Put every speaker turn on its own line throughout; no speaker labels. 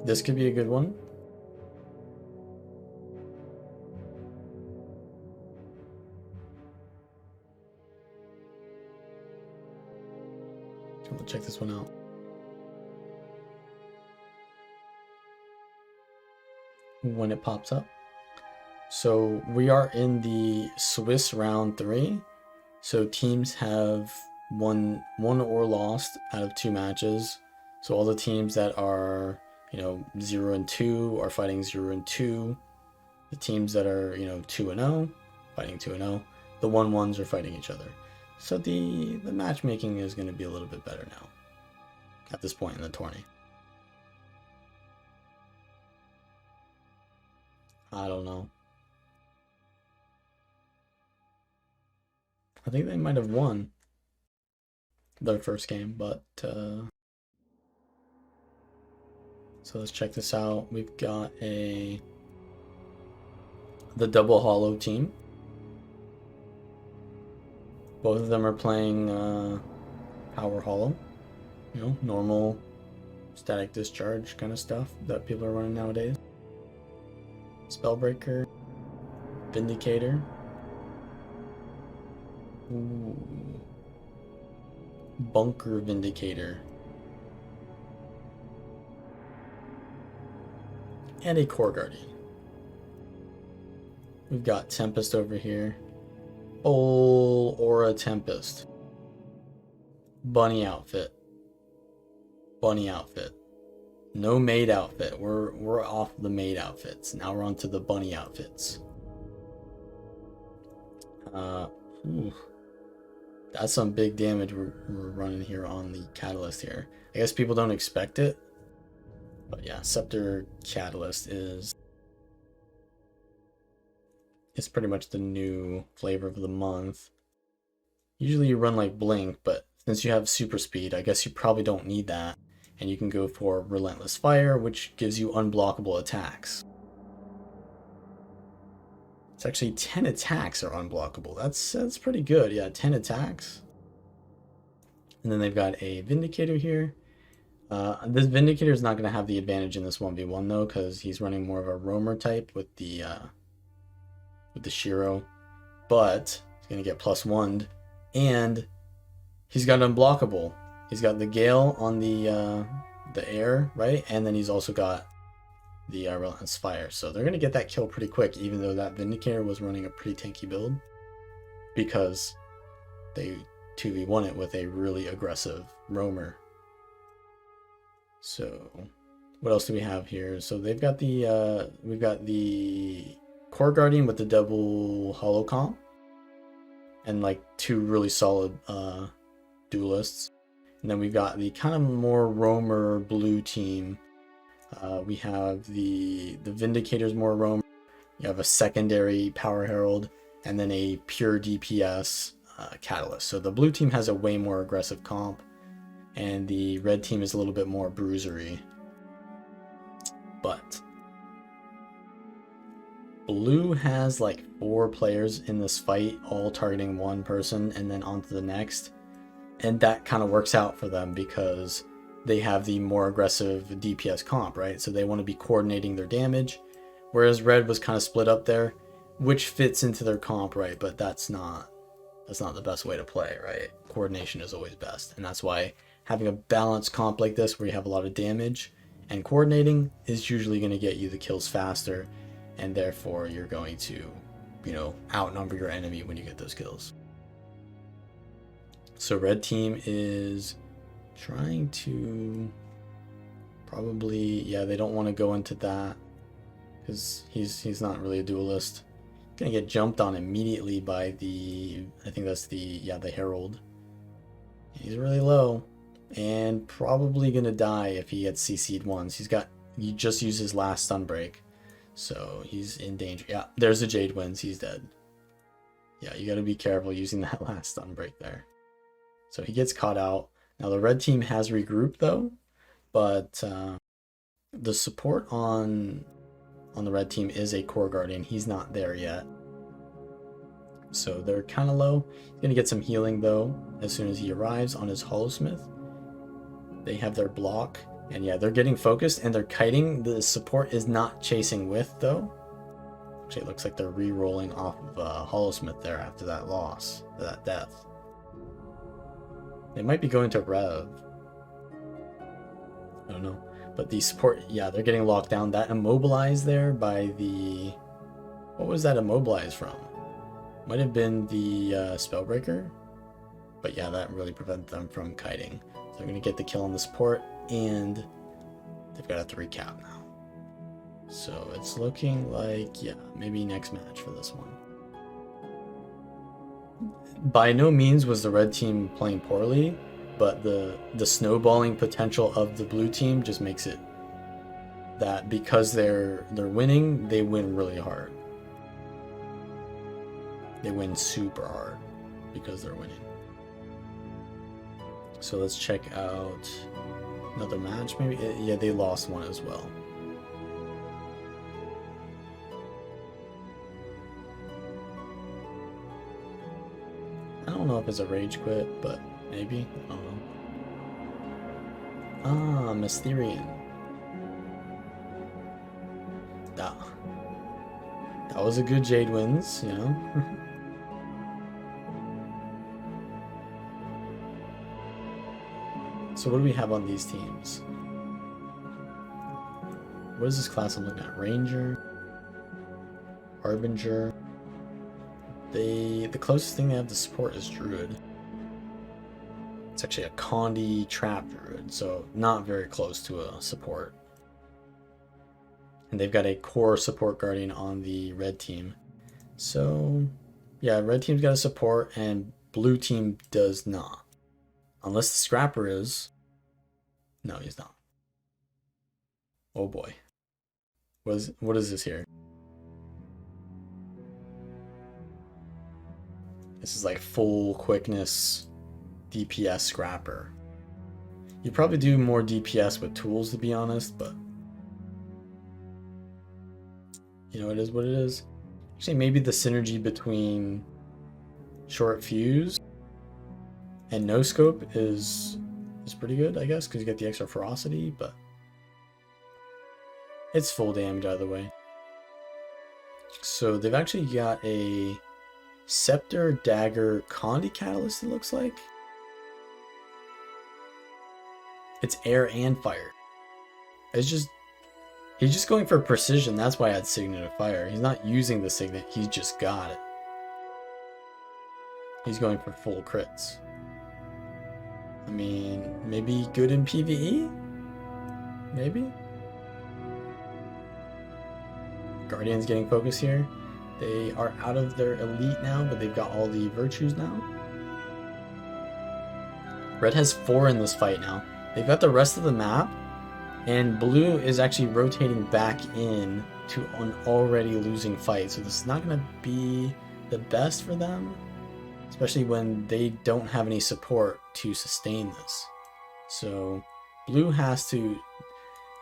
This could be a good one. We'll check this one out. When it pops up. So we are in the Swiss round 3. So teams have won or lost out of 2 matches. So all the teams that are, 0-2 are fighting 0-2. The teams that are, 2-0, fighting 2-0. The 1-1s are fighting each other. So the matchmaking is going to be a little bit better now at this point in the tourney. I don't know. I think they might have won their first game, but so let's check this out. We've got the double hollow team. Both of them are playing power hollow, normal static discharge kind of stuff that people are running nowadays. Spellbreaker, Vindicator. Ooh. Bunker Vindicator. And a Core Guardian. We've got Tempest over here. Full Aura Tempest. Bunny outfit. Bunny outfit. No maid outfit. We're off the maid outfits. Now we're on to the bunny outfits. That's some big damage we're running here on the Catalyst here. I guess people don't expect it. But yeah, Scepter Catalyst is pretty much the new flavor of the month. Usually you run like Blink, but since you have super speed, I guess you probably don't need that. And you can go for Relentless Fire, which gives you unblockable attacks. It's actually 10 attacks are unblockable. That's pretty good. Yeah, 10 attacks. And then they've got a Vindicator here. This Vindicator is not going to have the advantage in this 1v1 though, because he's running more of a roamer type with the Shiro, but he's going to get +1, and he's got unblockable. He's got the Gale on the air, right? And then he's also got the Relentless Fire. So they're going to get that kill pretty quick, even though that Vindicator was running a pretty tanky build, because they 2v1 it with a really aggressive roamer. So what else do we have here? So they've got we've got the Core Guardian with the double hollow comp, and like 2 really solid duelists. And then we've got the kind of more roamer blue team. We have the Vindicators more roamer. You have a secondary Power Herald, and then a pure DPS Catalyst. So the blue team has a way more aggressive comp, and the red team is a little bit more bruisery. But blue has like 4 players in this fight, all targeting one person and then on to the next. And that kind of works out for them because they have the more aggressive DPS comp, right? So they want to be coordinating their damage. Whereas red was kind of split up there, which fits into their comp, right? But that's not the best way to play, right? Coordination is always best. And that's why having a balanced comp like this where you have a lot of damage and coordinating is usually going to get you the kills faster, and therefore you're going to, outnumber your enemy when you get those kills. So red team is trying to probably, they don't want to go into that because he's not really a duelist. Gonna get jumped on immediately by I think that's the Herald. He's really low and probably gonna die if he gets CC'd once. He just used his last stun break, so he's in danger. Yeah, there's the Jade Winds. He's dead. Yeah, you gotta be careful using that last stun break there. So he gets caught out. Now the red team has regrouped though, but the support on the red team is a Core Guardian. He's not there yet. So they're kind of low. He's gonna get some healing though as soon as he arrives on his Hollowsmith. They have their block, And yeah, they're getting focused and they're kiting. The support is not chasing with though. Actually, it looks like they're re-rolling off of Hollowsmith there after that loss, that death. They might be going to Rev. I don't know. But the support, yeah, they're getting locked down. That immobilized there by the... What was that immobilized from? Might have been the Spellbreaker. But yeah, that really prevented them from kiting. So they're going to get the kill on the support, and they've got a 3-cap now. So it's looking like, yeah, maybe next match for this one. By no means was the red team playing poorly, but the snowballing potential of the blue team just makes it that because they're winning, they win really hard. They win super hard because they're winning. So let's check out another match maybe. Yeah, they lost one as well. I don't know if it's a rage quit, but maybe. I don't know. Ah, Mysterian. That was a good Jade wins, you know? So what do we have on these teams? What is this class I'm looking at? Ranger? Harbinger? The closest thing they have to support is Druid. It's actually a Condi Trap Druid, so not very close to a support. And they've got a core support guardian on the red team. So, yeah, red team's got a support and blue team does not. Unless the Scrapper is. No, he's not. Oh boy. What is this here? This is like full quickness DPS Scrapper. You'd probably do more DPS with tools, to be honest, but you know, it is what it is. Actually, maybe the synergy between short fuse and no scope is pretty good, I guess, because you get the extra ferocity, but it's full damage either way. So they've actually got a Scepter, Dagger, Condi Catalyst, it looks like. It's air and fire. He's just going for precision. That's why I had Signet of Fire. He's not using the Signet, he's just got it. He's going for full crits. I mean, maybe good in PvE? Maybe? Guardian's getting focus here. They are out of their elite now, but they've got all the virtues now. Red has 4 in this fight now. They've got the rest of the map, and blue is actually rotating back in to an already losing fight. So this is not going to be the best for them, especially when they don't have any support to sustain this. So blue has to...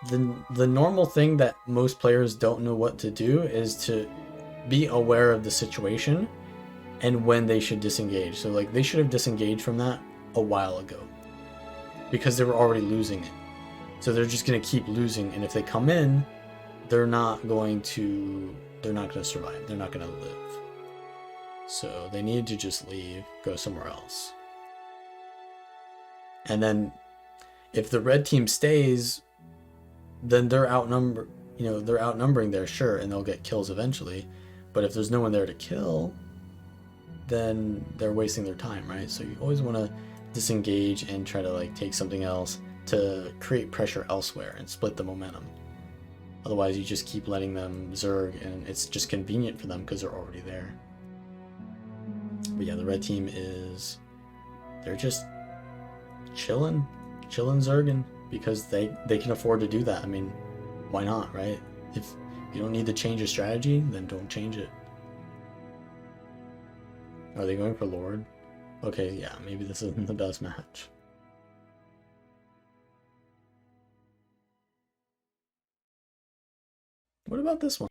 The normal thing that most players don't know what to do is to be aware of the situation and when they should disengage. So like they should have disengaged from that a while ago because they were already losing it. So they're just going to keep losing, and if they come in, they're not going to survive. They're not going to live. So they need to just leave, go somewhere else. And then if the red team stays, then they're outnumbering there, sure, and they'll get kills eventually. But if there's no one there to kill, then they're wasting their time, right? So you always want to disengage and try to like take something else to create pressure elsewhere and split the momentum. Otherwise, you just keep letting them zerg, and it's just convenient for them because they're already there. But yeah, the red team they're just chilling zerging because they can afford to do that. I mean, why not, right? If you don't need to change your strategy, then don't change it. Are they going for Lord? Okay, yeah, maybe this isn't the best match. What about this one?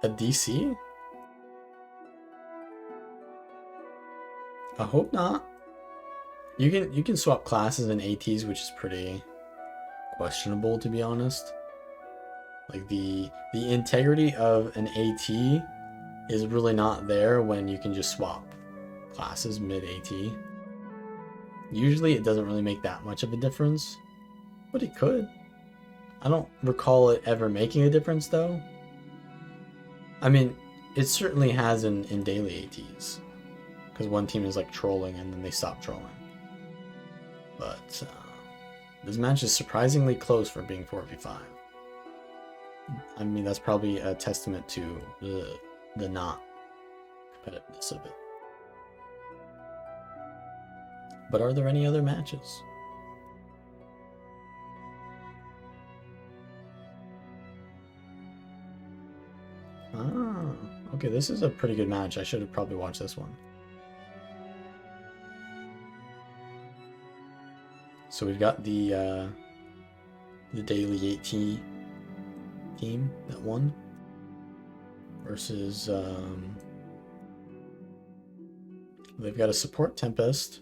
A DC? I hope not. You can swap classes in ATs, which is pretty questionable, to be honest. Like the integrity of an AT is really not there when you can just swap classes mid AT. Usually it doesn't really make that much of a difference, but it could. I don't recall it ever making a difference though. I mean, it certainly has in daily ATs, because one team is like trolling and then they stop trolling. But this match is surprisingly close for being 4v5. I mean, that's probably a testament to the not competitiveness of it. But are there any other matches? Ah, okay, this is a pretty good match. I should have probably watched this one. So we've got the daily 8T team that won versus they've got a support Tempest,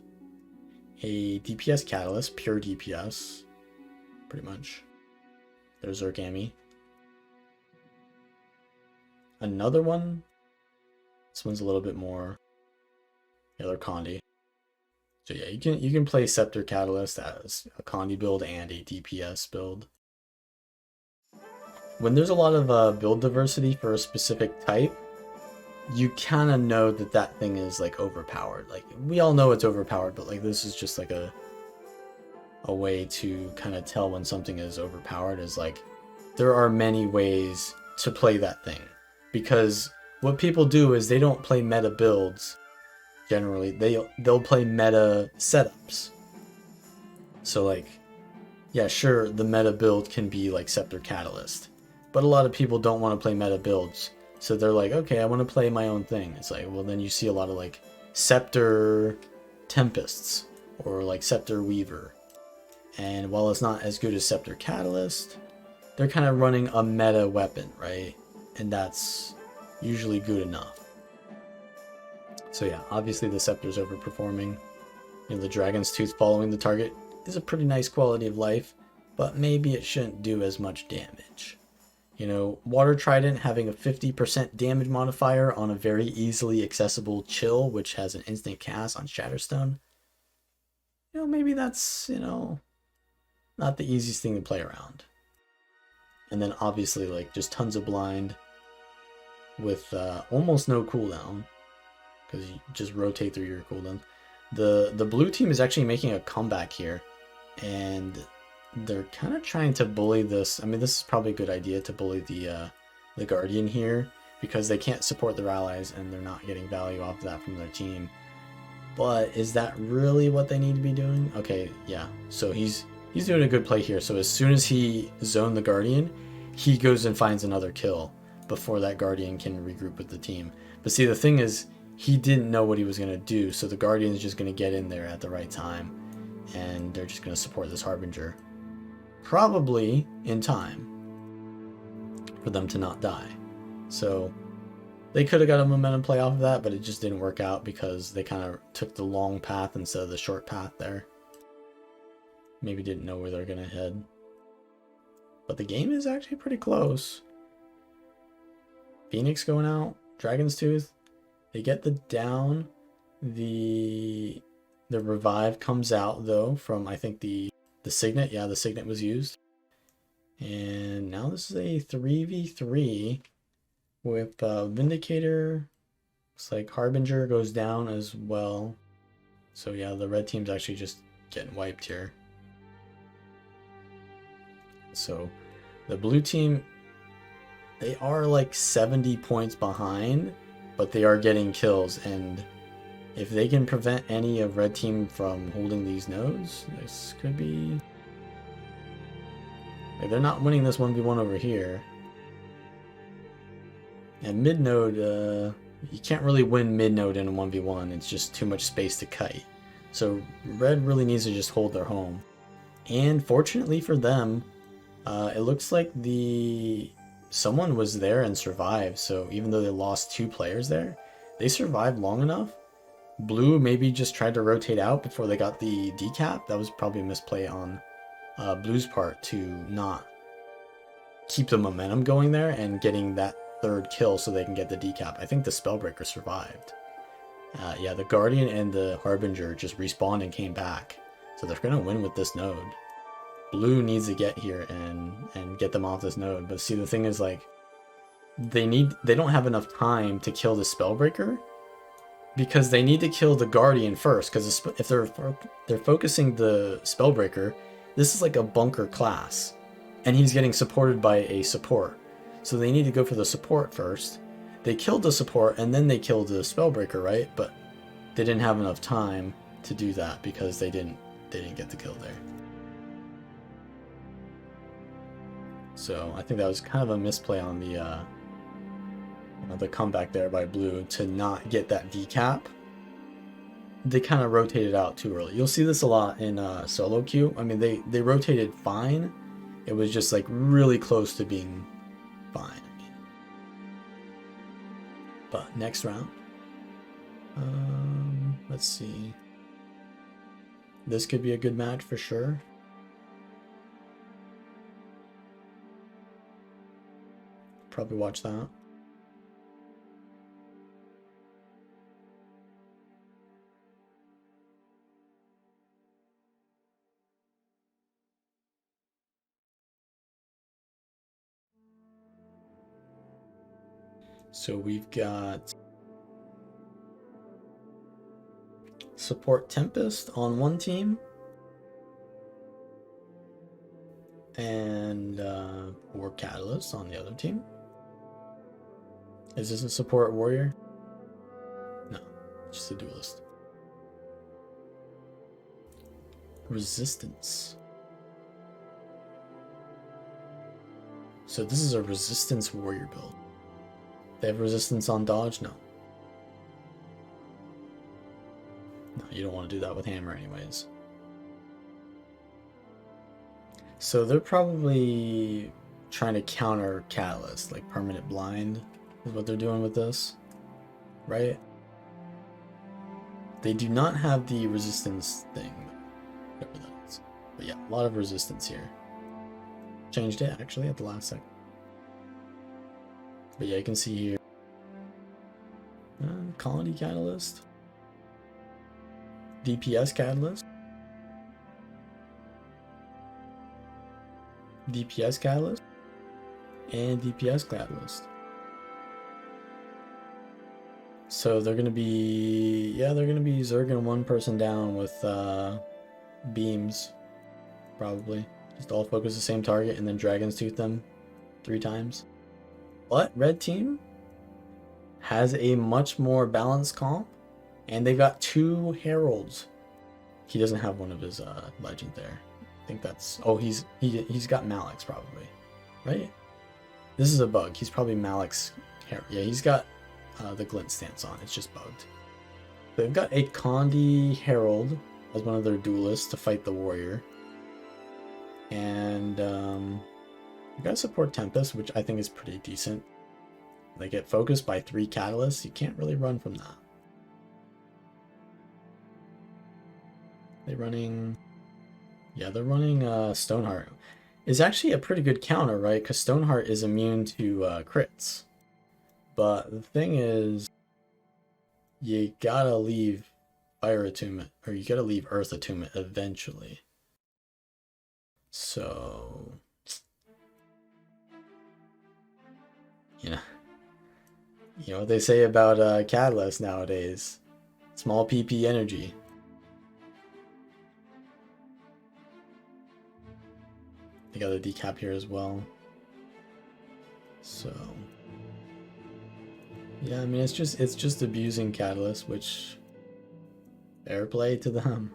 a DPS Catalyst, pure DPS, pretty much. There's Zergami. Another one. This one's a little bit more. They're Condi. So yeah, you can play Scepter Catalyst as a Condi build and a DPS build. When there's a lot of build diversity for a specific type, you kind of know that that thing is like overpowered. Like we all know it's overpowered, but like this is just like a way to kind of tell when something is overpowered. Is like there are many ways to play that thing, because what people do is they don't play meta builds. Generally, they'll play meta setups. So like, yeah, sure, the meta build can be like Scepter Catalyst, but a lot of people don't want to play meta builds. So they're like, okay, I want to play my own thing. It's like, well, then you see a lot of like Scepter Tempests or like Scepter Weaver. And while it's not as good as Scepter Catalyst, they're kind of running a meta weapon, right? And that's usually good enough. So yeah, obviously the Scepter's overperforming. You know, the Dragon's Tooth following the target is a pretty nice quality of life, but maybe it shouldn't do as much damage. You know, Water Trident having a 50% damage modifier on a very easily accessible Chill, which has an instant cast on Shatterstone. You know, maybe that's, you know, not the easiest thing to play around. And then obviously like just tons of blind with almost no cooldown, because you just rotate through your cooldown. The blue team is actually making a comeback here, and they're kind of trying to bully this. I mean, this is probably a good idea to bully the Guardian here, because they can't support their allies and they're not getting value off of that from their team. But is that really what they need to be doing? Okay, yeah. So he's doing a good play here. So as soon as he zoned the Guardian, he goes and finds another kill before that Guardian can regroup with the team. But see, the thing is, he didn't know what he was going to do, so the Guardian is just going to get in there at the right time, and they're just going to support this Harbinger. Probably in time for them to not die. So they could have got a momentum play off of that, but it just didn't work out because they kind of took the long path instead of the short path there. Maybe didn't know where they're going to head. But the game is actually pretty close. Phoenix going out, Dragon's Tooth. They get the down. The revive comes out though from, I think, the Signet. Yeah, the Signet was used. And now this is a 3v3 with Vindicator. Looks like Harbinger goes down as well. So yeah, the red team's actually just getting wiped here. So the blue team, they are like 70 points behind, but they are getting kills, and if they can prevent any of red team from holding these nodes, this could be... Like, they're not winning this 1v1 over here. And mid node, you can't really win mid node in a 1v1, it's just too much space to kite. So red really needs to just hold their home. And fortunately for them, it looks like someone was there and survived. So even though they lost 2 players there, they survived long enough Blue maybe just tried to rotate out before they got the decap. That was probably a misplay on Blue's part to not keep the momentum going there and getting that third kill so they can get the decap. I think the Spellbreaker survived. Yeah, the Guardian and the Harbinger just respawned and came back. So they're going to win with this node. Blue needs to get here and get them off this node. But see, the thing is, like, they don't have enough time to kill the Spellbreaker because they need to kill the Guardian first. Because if they're focusing the Spellbreaker, this is like a bunker class, and he's getting supported by a support. So they need to go for the support first. They killed the support and then they killed the Spellbreaker, right? But they didn't have enough time to do that because they didn't get the kill there. So I think that was kind of a misplay on the comeback there by Blue to not get that decap. They kind of rotated out too early. You'll see this a lot in solo queue. I mean, they rotated fine. It was just like really close to being fine. But next round, let's see. This could be a good match for sure. Probably watch that. So we've got support Tempest on one team and War Catalyst on the other team. Is this a support warrior? No, just a duelist. Resistance. So this is a resistance warrior build. They have resistance on dodge? No. No, you don't want to do that with hammer anyways. So they're probably trying to counter Catalyst, like permanent blind is what they're doing with this, right? They do not have the resistance thing, whatever that is. But yeah, a lot of resistance here. Changed it actually at the last second. But yeah, you can see here, Colony Catalyst, DPS Catalyst, DPS Catalyst, and DPS Catalyst. So they're gonna be, yeah, they're gonna be zerging one person down with beams, probably. Just all focus the same target and then Dragon's Tooth them 3 times. But red team has a much more balanced comp, and they've got 2 heralds. He doesn't have one of his legend there. I think that's, oh, he's got Malik's probably, right? This is a bug. He's probably Malik's herald. Yeah, he's got the glint stance on. It's just bugged. They've got a Condi herald as one of their duelists to fight the warrior, and you gotta support Tempest, which I think is pretty decent. They get focused by 3 catalysts. You can't really run from that. They're running, yeah, they're running Stoneheart. It's actually a pretty good counter, right? Because Stoneheart is immune to crits. But the thing is, you gotta leave Fire Attunement, or you gotta leave Earth Attunement eventually. So, you know what they say about Catalyst nowadays. Small PP energy. They got a decap here as well. So, yeah, I mean, it's just abusing Catalyst, which fair play to them.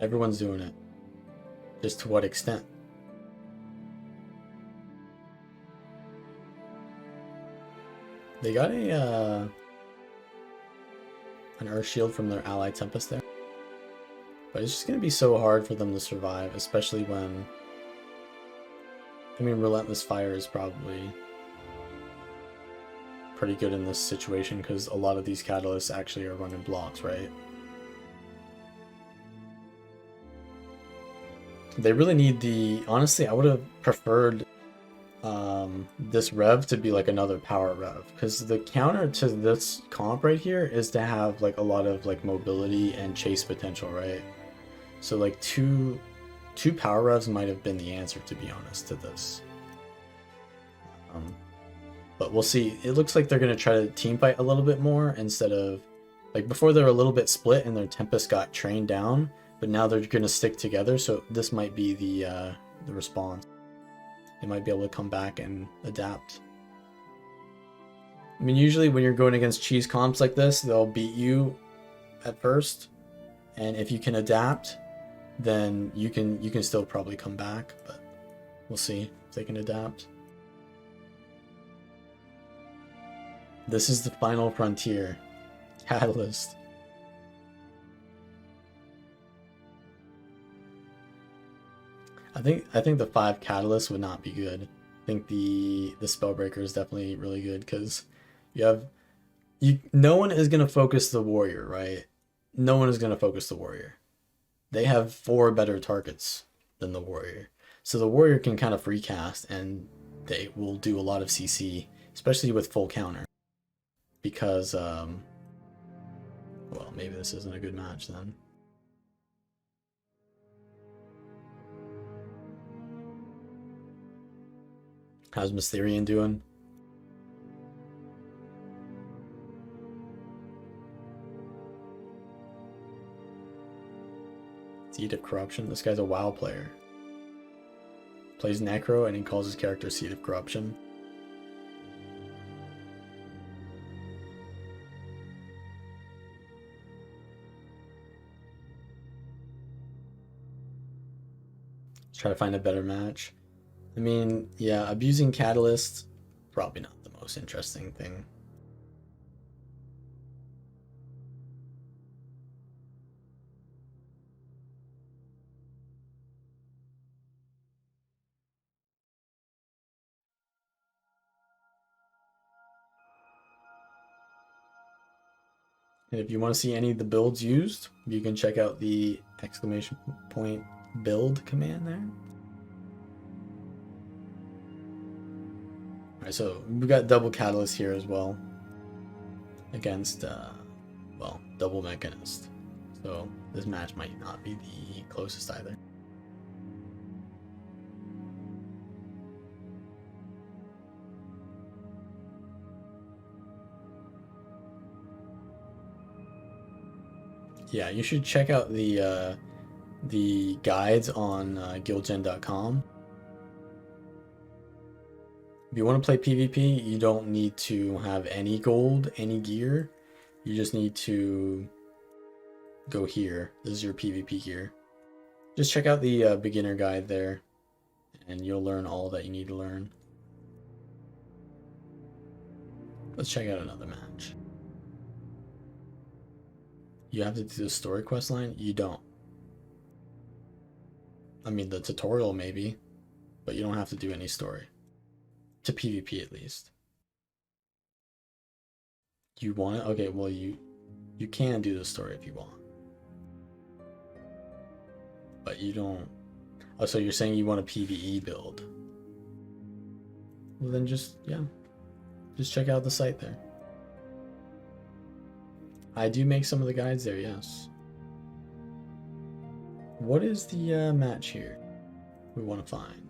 Everyone's doing it. Just to what extent? They got an Earth Shield from their ally Tempest there. But it's just going to be so hard for them to survive, especially when, I mean, Relentless Fire is probably pretty good in this situation because a lot of these catalysts actually are running blocks, right? They really need the... Honestly, I would have preferred this rev to be like another power rev, because the counter to this comp right here is to have like a lot of like mobility and chase potential, right? So like two power revs might have been the answer, to be honest, to this. But we'll see. It looks like they're going to try to team fight a little bit more instead of... Like before they were a little bit split and their Tempest got trained down, but now they're going to stick together, so this might be the response. They might be able to come back and adapt. I mean, usually when you're going against cheese comps like this, they'll beat you at first, and if you can adapt, then you can still probably come back, but we'll see if they can adapt. This is the final frontier. Catalyst. I think the 5 catalysts would not be good. I think the Spellbreaker is definitely really good because no one is gonna focus the warrior, right? No one is gonna focus the warrior. They have 4 better targets than the warrior, so the warrior can kind of free cast and they will do a lot of CC, especially with full counter. Because well, maybe this isn't a good match then. How's Mysterian doing? Seed of Corruption. This guy's a WoW player. Plays Necro and he calls his character Seed of Corruption. Let's try to find a better match. I mean, yeah, abusing Catalyst, probably not the most interesting thing. And if you want to see any of the builds used, you can check out the !! build command there. Alright, so we've got double Catalyst here as well against, well, double Mechanist. So this match might not be the closest either. Yeah, you should check out the guides on guildgen.com. If you want to play PvP, you don't need to have any gold, any gear. You just need to go here. This is your PvP gear. Just check out the beginner guide there, and you'll learn all that you need to learn. Let's check out another match. You have to do the story quest line? You don't. I mean, the tutorial maybe, but you don't have to do any story. To PvP at least. You want it? Okay, well you can do the story if you want. But you don't... Oh, so you're saying you want a PvE build. Well then just check out the site there. I do make some of the guides there, yes. What is the match here we want to find?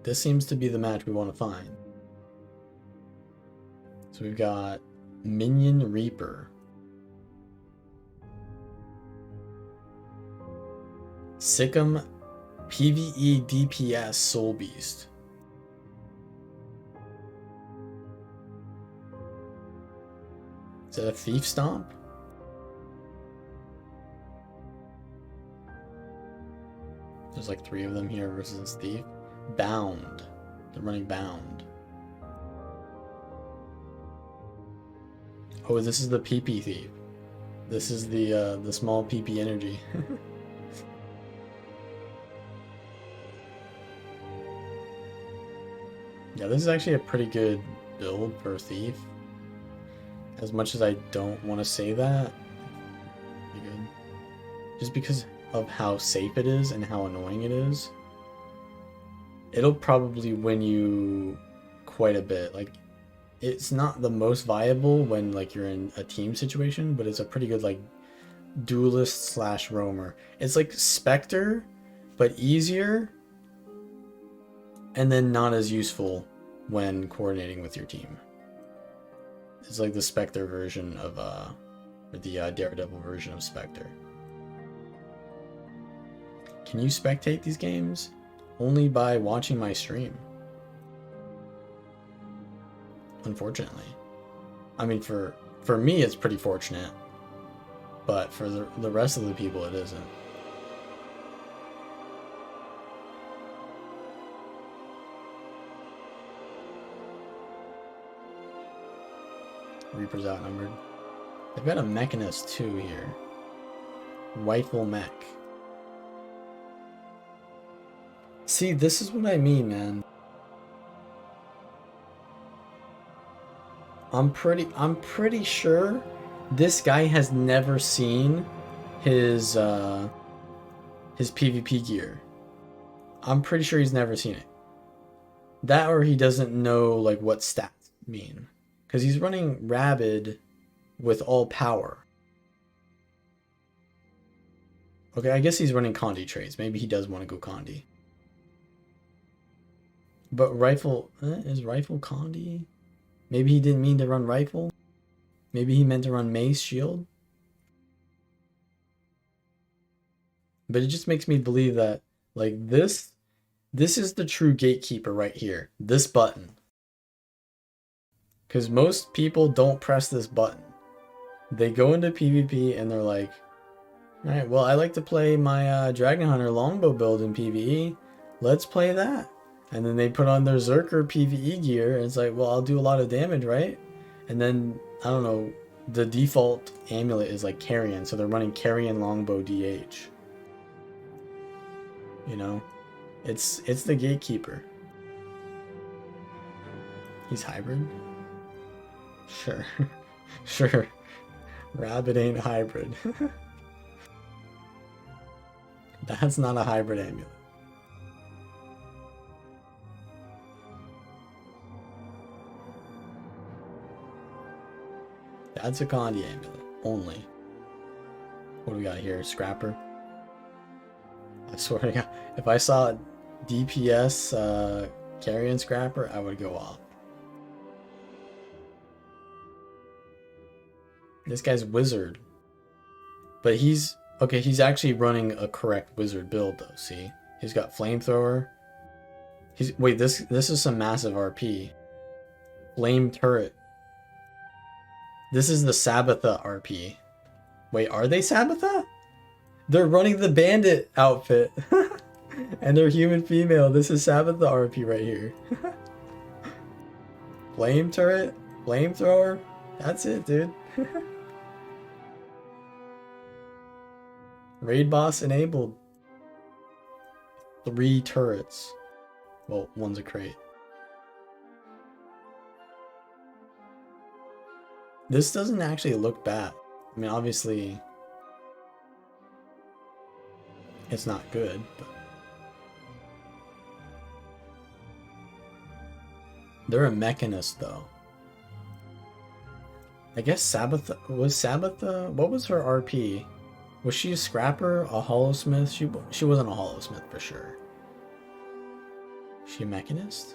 This seems to be the match we want to find. So we've got Minion Reaper. Sikkim PvE DPS Soul Beast. Is that a Thief Stomp? There's like 3 of them here versus Thief. Bound. They're running Bound. Oh, this is the PP Thief. This is the small PP energy. Yeah, this is actually a pretty good build for Thief. As much as I don't want to say that, pretty good. Just because of how safe it is and how annoying it is, it'll probably win you quite a bit. Like, it's not the most viable when like you're in a team situation, but it's a pretty good like duelist slash roamer. It's like Spectre, but easier, and then not as useful when coordinating with your team. It's like the Spectre version of or the Daredevil version of Spectre. Can you spectate these games? Only by watching my stream. Unfortunately. I mean, for me, it's pretty fortunate. But for the rest of the people, it isn't. Reaper's outnumbered. They've got a Mechanist too here. Rifle mech. See, this is what I mean, man. I'm pretty sure this guy has never seen his PvP gear. I'm pretty sure he's never seen it. That or he doesn't know like what stats mean. Because he's running Rabid with all power. Okay, I guess he's running Condi trades. Maybe he does want to go Condi. But rifle, is rifle Condi? Maybe he didn't mean to run rifle. Maybe he meant to run mace shield. But it just makes me believe that like this is the true gatekeeper right here. This button. Because most people don't press this button. They go into PvP and they're like, alright, well, I like to play my Dragon Hunter longbow build in PvE. Let's play that. And then they put on their Zerker PvE gear, and it's like, well, I'll do a lot of damage, right? And then, I don't know, the default amulet is like Carrion, so they're running Carrion longbow DH. You know? It's the gatekeeper. He's hybrid? Sure. Sure. Rabbit ain't hybrid. That's not a hybrid amulet. That's a Condi amulet, only. What do we got here? Scrapper? I swear to God, if I saw DPS Carrion Scrapper, I would go off. This guy's wizard. But he's... Okay, he's actually running a correct wizard build, though, see? He's got flamethrower. Wait, this is some massive RP. Flame turret. This is the Sabbatha RP. Wait, are they Sabbatha? They're running the bandit outfit. And they're human female. This is Sabbatha RP right here. Flame turret? Flamethrower? That's it, dude. Raid boss enabled. 3 turrets. Well, one's a crate. This doesn't actually look bad. I mean, obviously, it's not good, but they're a mechanist, though. I guess Sabbatha what was her RP? Was she a scrapper, a hollowsmith? She wasn't a hollowsmith for sure. She a mechanist?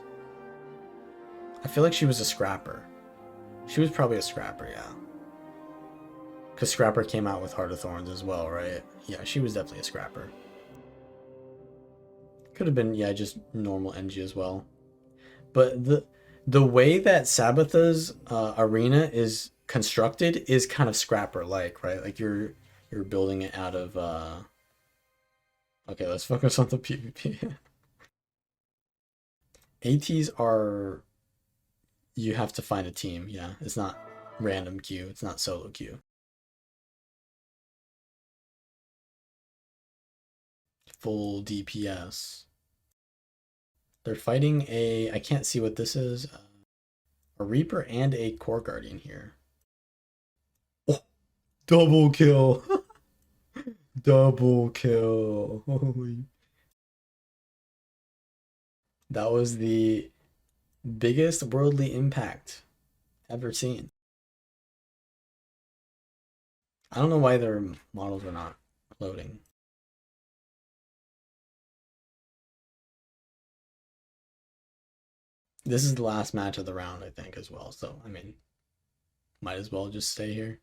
I feel like she was a scrapper. She was probably a scrapper, yeah. Because Scrapper came out with Heart of Thorns as well, right? Yeah, she was definitely a scrapper. Could have been, yeah, just normal NG as well. But the way that Sabbatha's arena is constructed is kind of scrapper-like, right? Like you're building it out of... Okay, let's focus on the PvP. ATs are... You have to find a team, yeah. It's not random queue. It's not solo queue. Full DPS. They're fighting a, I can't see what this is, a Reaper and a Core Guardian here. Oh, double kill. Double kill. Holy. That was the biggest worldly impact ever seen. I don't know why their models are not loading. This is the last match of the round, I think, as well. So, I mean, might as well just stay here.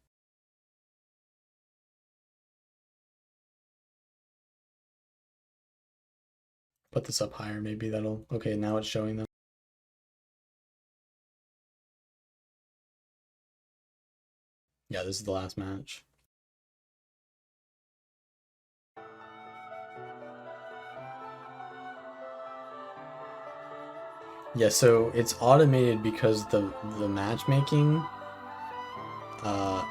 Put this up higher, maybe that'll... Okay, now it's showing them. Yeah, this is the last match. Yeah, so it's automated because the matchmaking... no,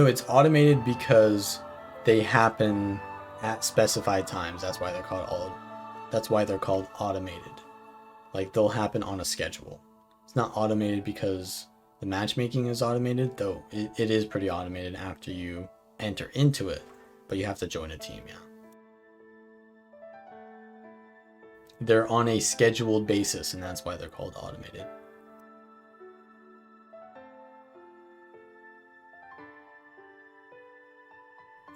it's automated because they happen at specified times. That's why they're called automated. Like, they'll happen on a schedule. It's not automated because the matchmaking is automated, though it is pretty automated after you enter into it, but you have to join a team, yeah. They're on a scheduled basis, and that's why they're called automated.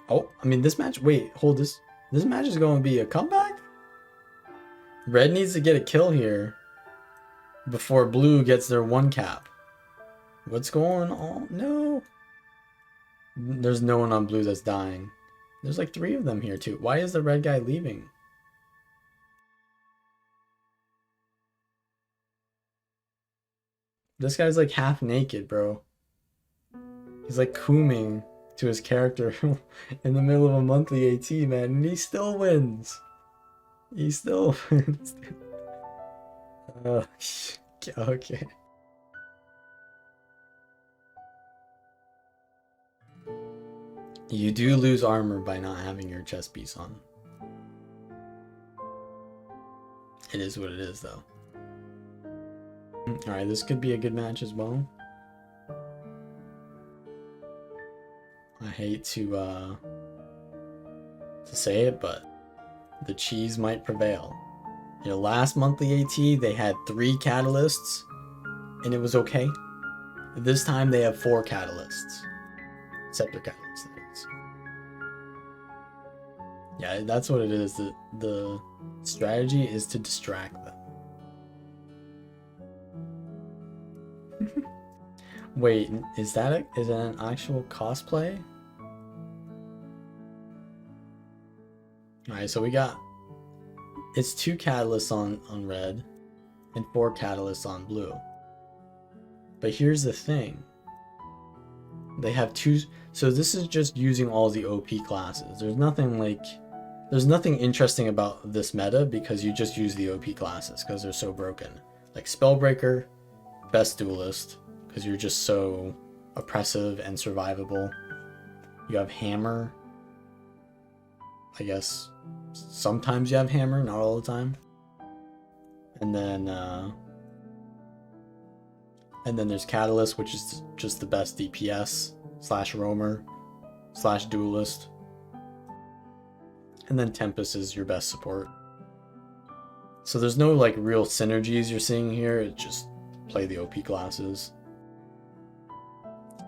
Oh, I mean, this match, wait, hold this. This match is going to be a comeback? Red needs to get a kill here before blue gets their one cap. What's going on? No. There's no one on blue that's dying. There's like 3 of them here too. Why is the red guy leaving? This guy's like half naked, bro. He's like cooming to his character in the middle of a monthly AT, man, and he still wins. He still wins. Okay. You do lose armor by not having your chest piece on. It is what it is, though. Alright, this could be a good match as well. I hate to say it, but the cheese might prevail. You know, last monthly AT, they had 3 catalysts, and it was okay. This time, they have 4 catalysts. Scepter catalysts, that is. Yeah, that's what it is. The strategy is to distract them. Wait, is that an actual cosplay? Alright, so we got... It's 2 catalysts on red and 4 catalysts on blue. But here's the thing. They have 2... So this is just using all the OP classes. There's nothing interesting about this meta because you just use the OP classes because they're so broken. Like Spellbreaker, best duelist, because you're just so oppressive and survivable. You have Hammer. I guess sometimes you have Hammer, not all the time. And then there's Catalyst, which is just the best DPS / roamer / duelist. And then Tempest is your best support. So there's no like real synergies you're seeing here. It's just play the OP classes.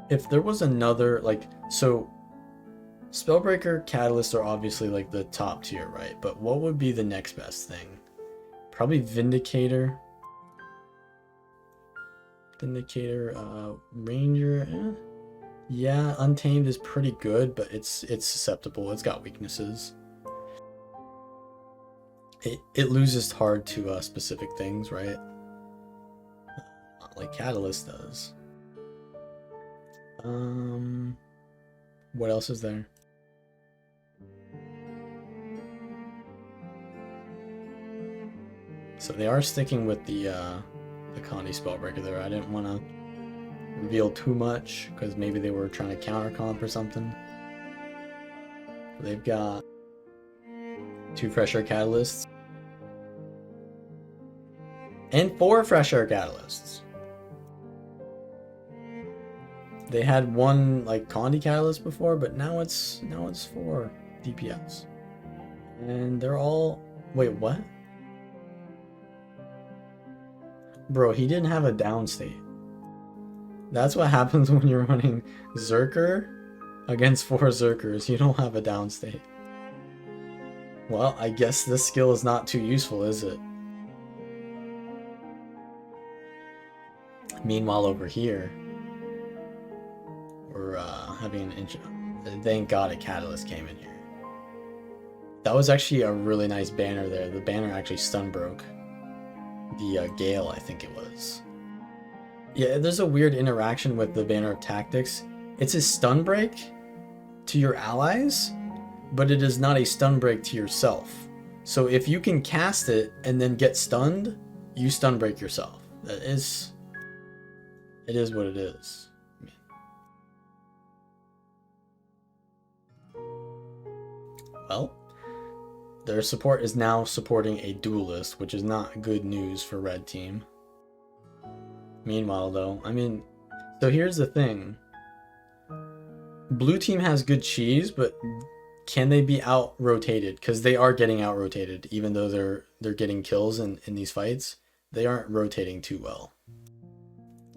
If there was another, like, so Spellbreaker, Catalyst are obviously like the top tier, right? But what would be the next best thing? Probably Vindicator. Ranger. Yeah, Untamed is pretty good, but it's susceptible. It's got weaknesses. It loses hard to specific things, right? Not like Catalyst does. What else is there? So they are sticking with the Conde Spellbreaker there. I didn't want to reveal too much because maybe they were trying to counter comp or something. They've got 2 pressure catalysts. And 4 fresh air catalysts. They had 1 like Condi catalyst before, but now it's 4 DPS. And they're all... Wait, what? Bro, he didn't have a down state. That's what happens when you're running Zerker against 4 Zerkers. You don't have a down state. Well, I guess this skill is not too useful, is it? Meanwhile, over here, we're having an inch. Thank God a catalyst came in here. That was actually a really nice banner there. The banner actually stun broke the Gale, I think it was. Yeah, there's a weird interaction with the banner of tactics. It's a stun break to your allies, but it is not a stun break to yourself. So if you can cast it and then get stunned, you stun break yourself. It is what it is. Well, their support is now supporting a duelist, which is not good news for red team. Meanwhile, though, I mean, so here's the thing. Blue team has good cheese, but can they be out-rotated? Because they are getting out-rotated, even though they're getting kills in these fights. They aren't rotating too well.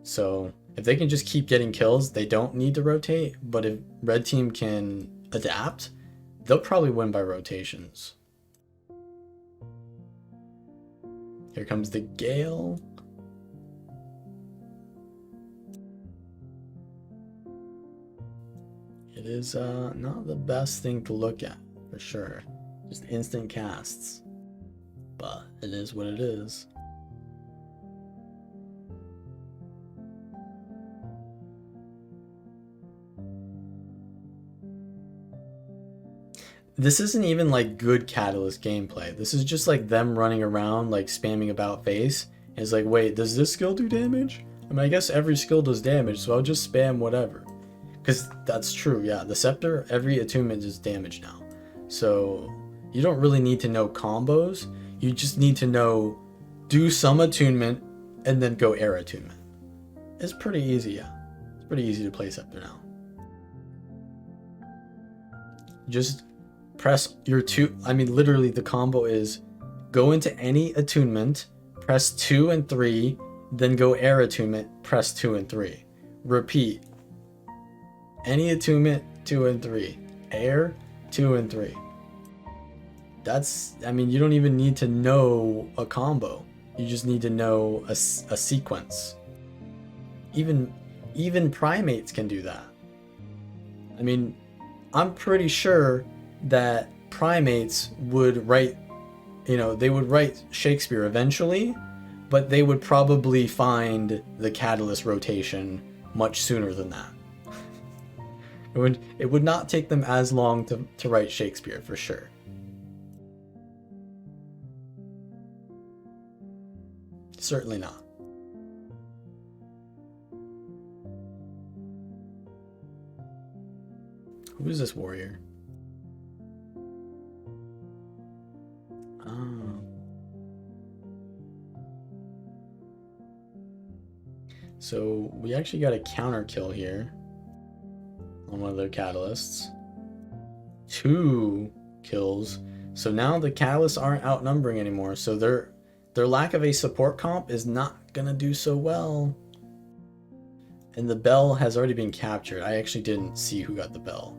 So if they can just keep getting kills, they don't need to rotate. But if red team can adapt, they'll probably win by rotations. Here comes the Gale. It is not the best thing to look at, for sure. Just instant casts. But it is what it is. This isn't even like good catalyst gameplay. This is just like them running around like spamming about face. And it's like, wait, does this skill do damage? I mean, I guess every skill does damage, so I'll just spam whatever. Because that's true, yeah. The scepter, every attunement does damage now. So you don't really need to know combos. You just need to know, do some attunement and then go air attunement. It's pretty easy, yeah. It's pretty easy to play scepter now. Just press your two, I mean, literally the combo is go into any attunement, press 2 and 3, then go air attunement, press 2 and 3. Repeat. Any attunement, 2 and 3. Air, 2 and 3. That's, I mean, you don't even need to know a combo. You just need to know a sequence. Even primates can do that. I mean, I'm pretty sure that primates would write, you know, they would write Shakespeare eventually, but they would probably find the catalyst rotation much sooner than that. It would not take them as long to write Shakespeare, for sure. Certainly not. Who is this warrior? Oh. So we actually got a counter kill here on one of their catalysts. 2 kills. So now the catalysts aren't outnumbering anymore. So their lack of a support comp is not gonna do so well. And the bell has already been captured. I actually didn't see who got the bell.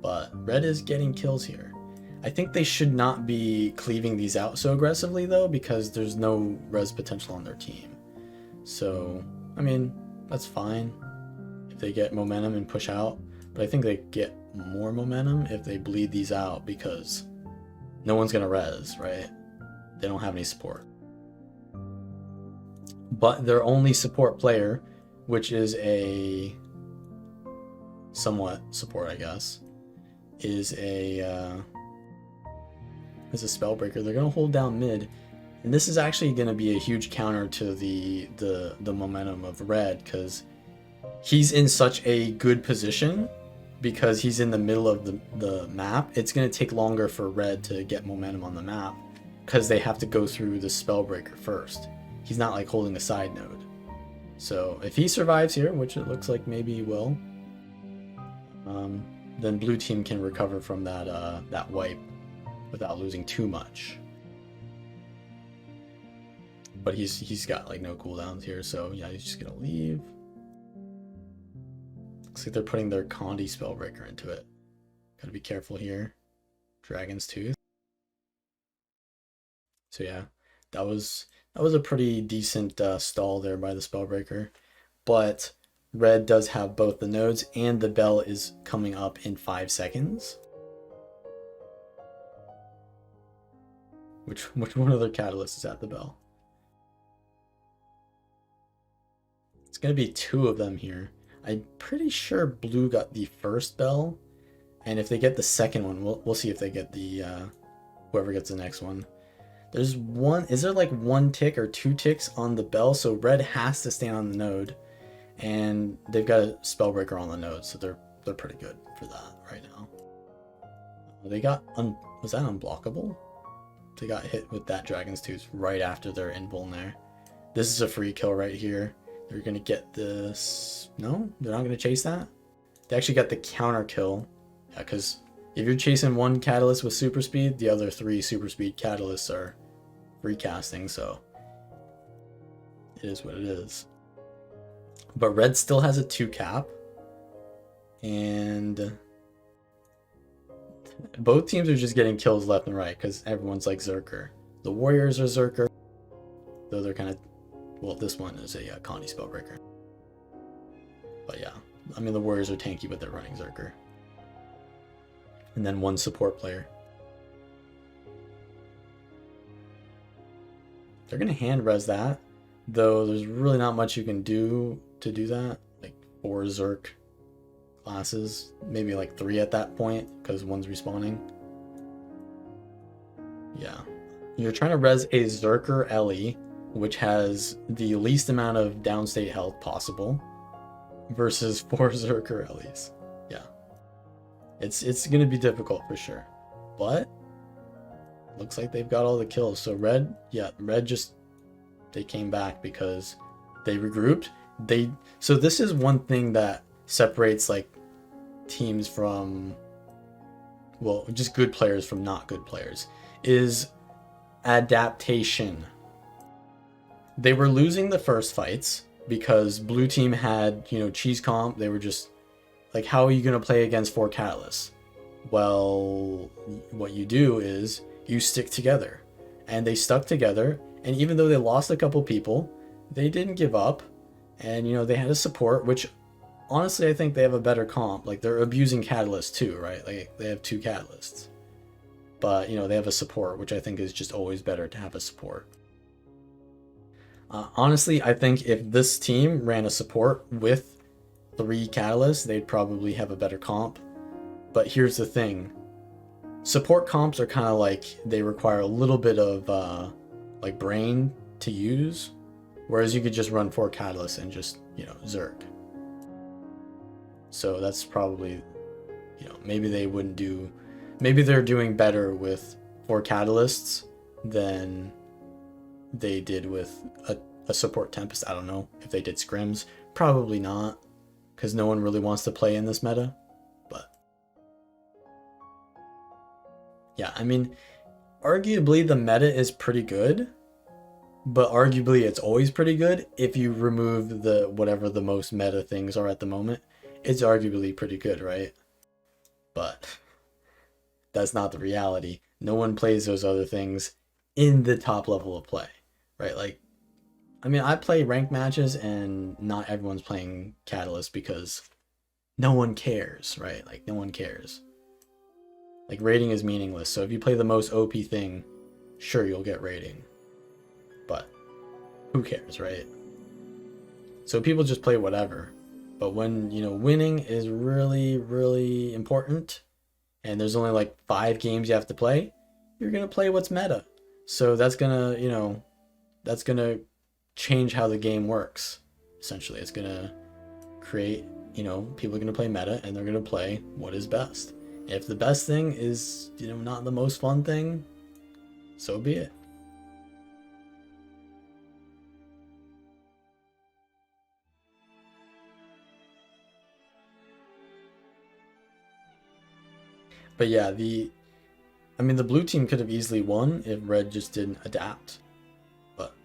But red is getting kills here. I think they should not be cleaving these out so aggressively though, because there's no res potential on their team. So, I mean, that's fine if they get momentum and push out. But I think they get more momentum if they bleed these out, because no one's gonna res, right? They don't have any support. But their only support player, which is a somewhat support, I guess, is a spellbreaker. They're gonna hold down mid, and this is actually gonna be a huge counter to the momentum of red, because he's in such a good position because he's in the middle of the map. It's gonna take longer for red to get momentum on the map because they have to go through the spellbreaker first. he's not like holding a side node. So if he survives here, which it looks like maybe he will, then blue team can recover from that wipe without losing too much. But he's got like no cooldowns here, so yeah, he's just gonna leave. Looks like they're putting their Condi Spellbreaker into it. Gotta be careful here. Dragon's Tooth. So yeah, that was a pretty decent stall there by the Spellbreaker. But red does have both the nodes, and the bell is coming up in 5 seconds. Which one of their catalysts is at the bell? It's gonna be 2 of them here. I'm pretty sure blue got the first bell, and if they get the second one, we'll see if they get the whoever gets the next one. There's one. Is there like 1 tick or 2 ticks on the bell? So red has to stand on the node, and they've got a Spellbreaker on the node, so they're pretty good for that right now. They got was that unblockable? They got hit with that Dragon's Tooth right after their invuln there. This is a free kill right here. They're gonna get this. No, they're not gonna chase that. They actually got the counter kill. Yeah, because if you're chasing 1 catalyst with super speed, the other 3 super speed catalysts are free casting, so it is what it is. But red still has a 2 cap, and both teams are just getting kills left and right because everyone's like Zerker. The Warriors are Zerker, though they're kind of, well, this one is a Condi Spellbreaker. But yeah, I mean the Warriors are tanky, but they're running Zerker. And then 1 support player. They're gonna hand res that, though there's really not much you can do to do that. Like 4 Zerk classes, maybe like 3 at that point, because 1's respawning. Yeah. You're trying to res a Zerker Ellie, which has the least amount of downstate health possible, versus 4 Zerker Ellies. Yeah. It's gonna be difficult for sure. But looks like they've got all the kills. So red just, they came back because they regrouped. So this is one thing that separates like teams from, well, just good players from not good players, is adaptation. They were losing the first fights because blue team had, cheese comp. They were just like, how are you going to play against 4 catalysts? Well, what you do is you stick together, and they stuck together. And even though they lost a couple people, they didn't give up. And, they had a support, which honestly, I think they have a better comp. Like, they're abusing catalysts too, right? Like, they have 2 catalysts. But, they have a support, which I think is just always better to have a support. Honestly, I think if this team ran a support with 3 catalysts, they'd probably have a better comp. But here's the thing. Support comps are kind of like, they require a little bit of, like, brain to use. Whereas you could just run 4 catalysts and just, Zerk. So that's probably, maybe they wouldn't do, maybe they're doing better with 4 catalysts than they did with a support Tempest. I don't know if they did scrims. Probably not, because no one really wants to play in this meta. But yeah, I mean, arguably the meta is pretty good, but arguably it's always pretty good if you remove the whatever the most meta things are at the moment. It's arguably pretty good, right? But that's not the reality. No one plays those other things in the top level of play, right? Like, I mean, I play ranked matches and not everyone's playing Catalyst because no one cares, right? Like, no one cares. Like, rating is meaningless. So if you play the most OP thing, sure, you'll get rating. But who cares, right? So people just play whatever. But when, winning is really, really important, and there's only like 5 games you have to play, you're going to play what's meta. So that's going to, that's going to change how the game works. Essentially, it's going to create, people are going to play meta, and they're going to play what is best. If the best thing is, not the most fun thing, so be it. But yeah, I mean, the blue team could have easily won if red just didn't adapt. But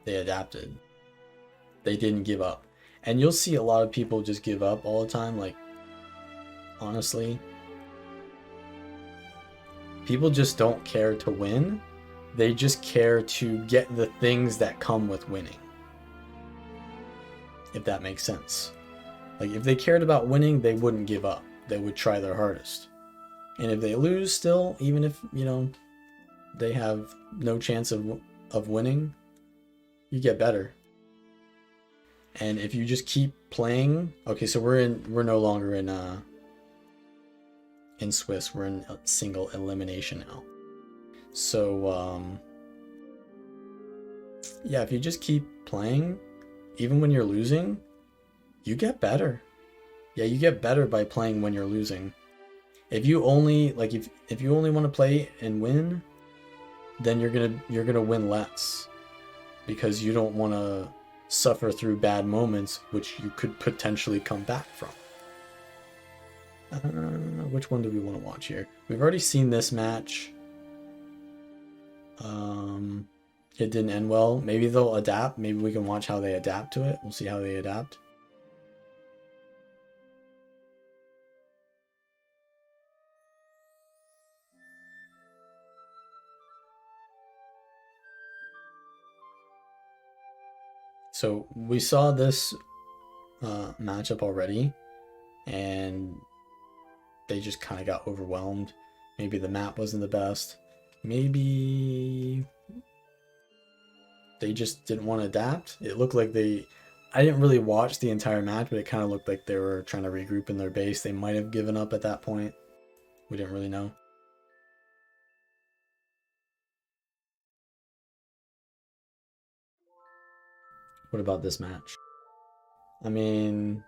they adapted. They didn't give up. And you'll see a lot of people just give up all the time. Like, honestly, people just don't care to win. They just care to get the things that come with winning. If that makes sense. Like, if they cared about winning, they wouldn't give up. They would try their hardest. And if they lose still, even if, you know, they have no chance of winning, you get better. And if you just keep playing, okay, so we're no longer in Swiss, we're in a single elimination now. So yeah, if you just keep playing, even when you're losing, you get better. Yeah, you get better by playing when you're losing. If you only if you only want to play and win, then you're gonna win less, because you don't want to suffer through bad moments which you could potentially come back from. Which one do we want to watch here? We've already seen this match. It didn't end well. Maybe they'll adapt. Maybe we can watch how they adapt to it. We'll see how they adapt. So we saw this matchup already, and they just kind of got overwhelmed. Maybe the map wasn't the best. Maybe they just didn't want to adapt. It looked like I didn't really watch the entire match, but it kind of looked like they were trying to regroup in their base. They might have given up at that point. We didn't really know. What about this match? I mean,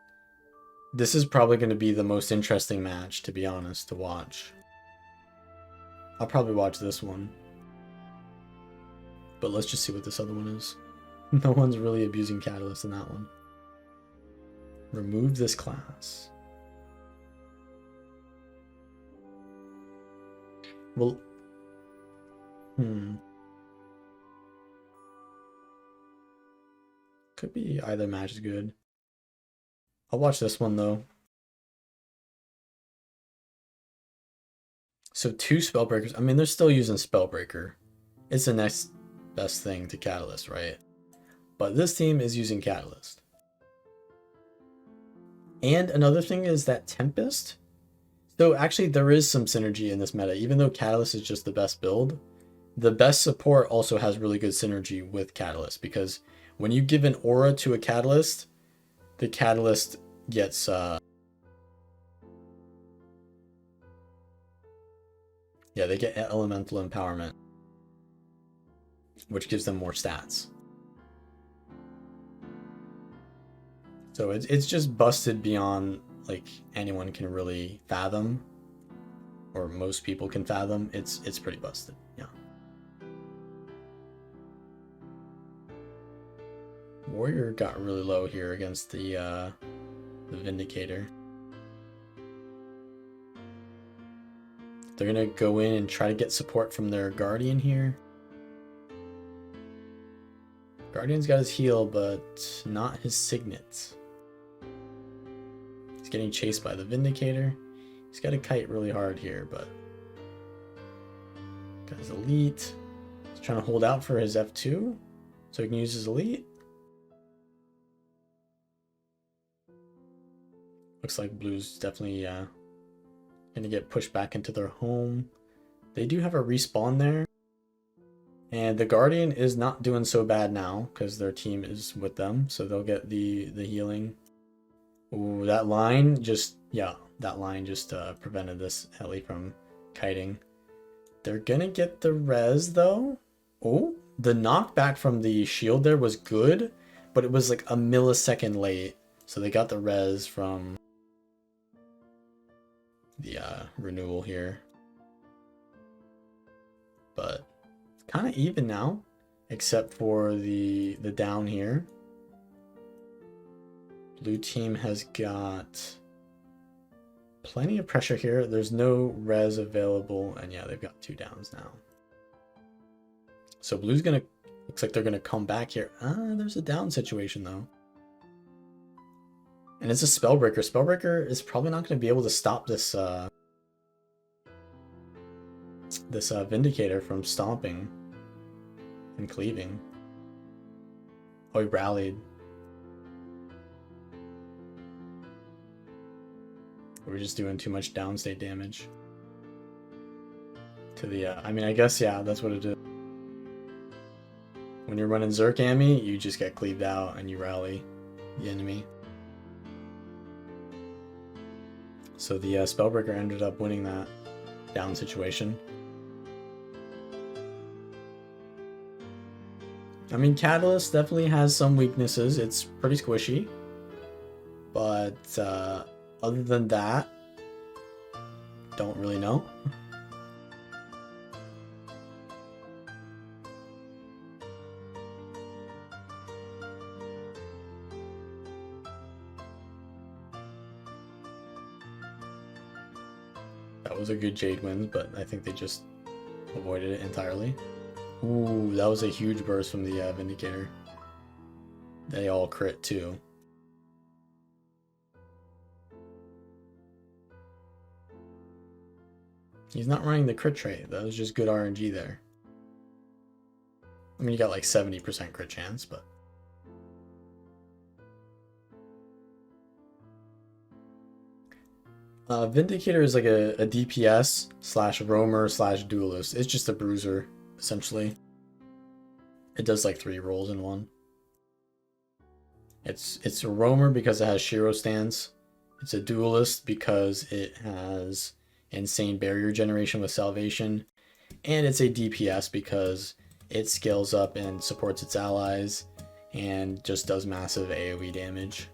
this is probably going to be the most interesting match, to be honest, to watch. I'll probably watch this one. But let's just see what this other one is. No one's really abusing Catalyst in that one. Remove this class. Well, could be either match is good. I'll watch this one though. So 2 Spellbreakers. I mean, they're still using Spellbreaker. It's the next best thing to Catalyst, right? But this team is using Catalyst. And another thing is that Tempest. So actually there is some synergy in this meta. Even though Catalyst is just the best build, the best support also has really good synergy with Catalyst, because when you give an aura to a Catalyst, the Catalyst gets yeah, they get elemental empowerment, which gives them more stats. So it's just busted beyond like anyone can really fathom, or most people can fathom. It's pretty busted, yeah. Warrior got really low here against the Vindicator. They're gonna go in and try to get support from their Guardian here. Guardian's got his heal, but not his Signet. He's getting chased by the Vindicator. He's got to kite really hard here, but got his elite. He's trying to hold out for his F2 so he can use his elite. Looks like blue's definitely gonna get pushed back into their home. They do have a respawn there, and the Guardian is not doing so bad now because their team is with them, so they'll get the healing. Ooh, that line just, yeah, that line just prevented this heli from kiting. They're gonna get the res though. Oh, the knockback from the shield there was good, but it was like a millisecond late, so they got the res from the renewal here. But it's kind of even now, except for the down here. Blue team has got plenty of pressure here. There's no res available, and yeah, they've got 2 downs now. So blue's gonna, looks like they're gonna come back here. There's a down situation though. And it's a Spellbreaker. Spellbreaker is probably not gonna be able to stop this Vindicator from stomping and cleaving. Oh, he rallied. We're just doing too much downstate damage to the, I mean, I guess, yeah, that's what it is. When you're running Zerk Ammy, you just get cleaved out and you rally the enemy. So the Spellbreaker ended up winning that down situation. I mean, Catalyst definitely has some weaknesses. It's pretty squishy. But other than that, don't really know. That was a good Jade win, but I think they just avoided it entirely. Ooh, that was a huge burst from the Vindicator. They all crit too. He's not running the crit trait. That was just good RNG there. I mean, you got like 70% crit chance, but... Vindicator is like a DPS slash roamer slash duelist. It's just a bruiser, essentially. It does like 3 roles in one. It's a roamer because it has Shiro stance. It's a duelist because it has insane barrier generation with salvation. And it's a DPS because it scales up and supports its allies and just does massive AoE damage.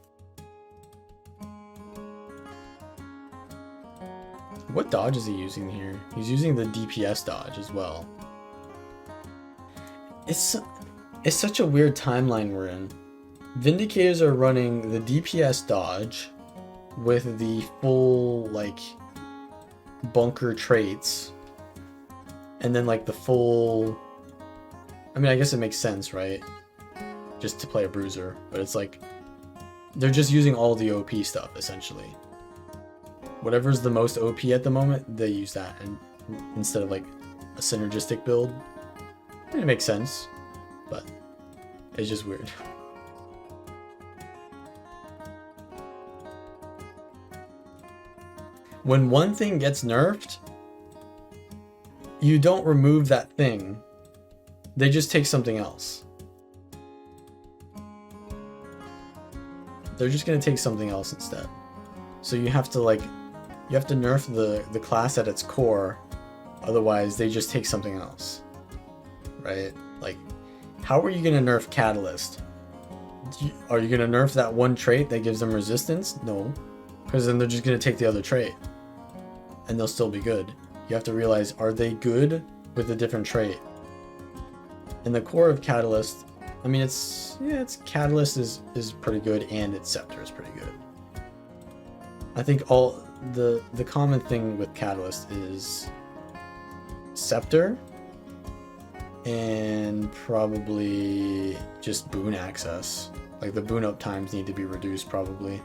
What dodge is he using here? He's using the DPS dodge as well. It's such a weird timeline we're in. Vindicators are running the DPS dodge with the full, like, bunker traits. And then, like, the full... I mean, I guess it makes sense, right? Just to play a bruiser. But it's like... they're just using all the OP stuff, essentially. Whatever's the most OP at the moment, they use that, and instead of like a synergistic build. I mean, it makes sense, but it's just weird. When one thing gets nerfed, you don't remove that thing. They just take something else. They're just gonna take something else instead. So you have to like... you have to nerf the class at its core, otherwise they just take something else, right? Like, how are you going to nerf Catalyst? Are you going to nerf that one trait that gives them resistance? No, because then they're just going to take the other trait, and they'll still be good. You have to realize, are they good with a different trait? And the core of Catalyst, I mean, it's Catalyst is pretty good, and its scepter is pretty good. I think all... the common thing with Catalyst is scepter and probably just boon access. Like the boon up times need to be reduced probably.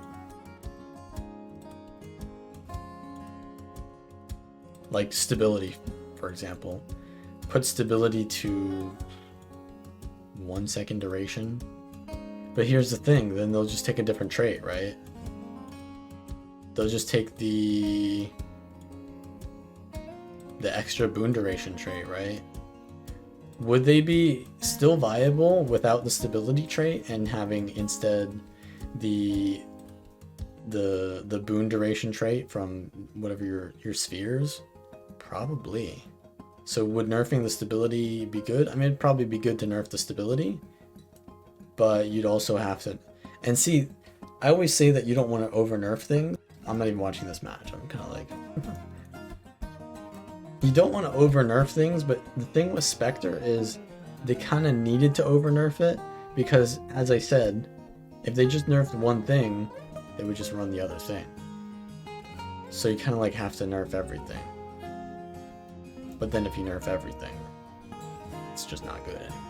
Like stability, for example. Put stability to 1 second duration. But here's the thing, then they'll just take a different trait, right? They'll just take the extra boon duration trait, right? Would they be still viable without the stability trait and having instead the boon duration trait from whatever your spheres? Probably. So would nerfing the stability be good? I mean, it'd probably be good to nerf the stability, but you'd also have to... And see, I always say that you don't want to over nerf things. I'm not even watching this match. I'm kind of like... you don't want to over nerf things, but the thing with Spectre is they kind of needed to over nerf it because, as I said, if they just nerfed one thing, they would just run the other thing. So you kind of like have to nerf everything. But then if you nerf everything, it's just not good anymore.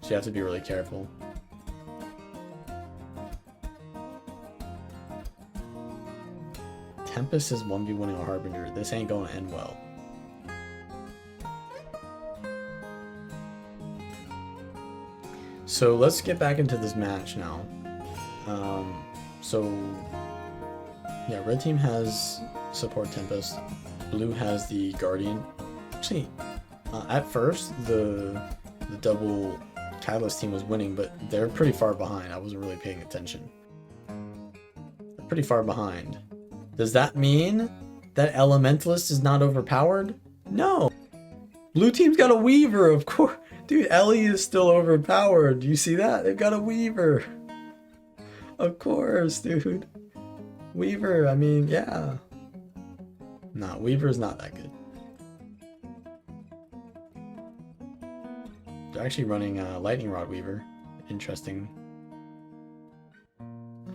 So you have to be really careful. Tempest is 1v winning a Harbinger. This ain't going to end well. So let's get back into this match now. Yeah, red team has support Tempest. Blue has the Guardian. Actually, at first the double Catalyst team was winning, but they're pretty far behind. I wasn't really paying attention. They're pretty far behind. Does that mean that Elementalist is not overpowered? No. Blue team's got a Weaver, of course. Dude, Ellie is still overpowered. Do you see that? They've got a Weaver. Of course, dude. Weaver, I mean, yeah. Nah, Weaver's not that good. They're actually running Lightning Rod Weaver. Interesting.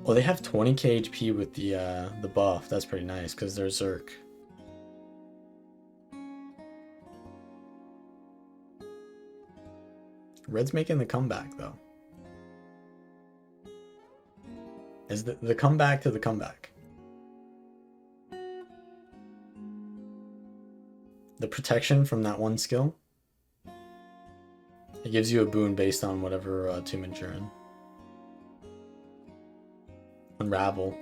Oh, they have 20k HP with the buff. That's pretty nice because they're Zerk. Red's making the comeback though. Is the comeback to the comeback. The protection from that one skill. It gives you a boon based on whatever tomb you're in. Unravel.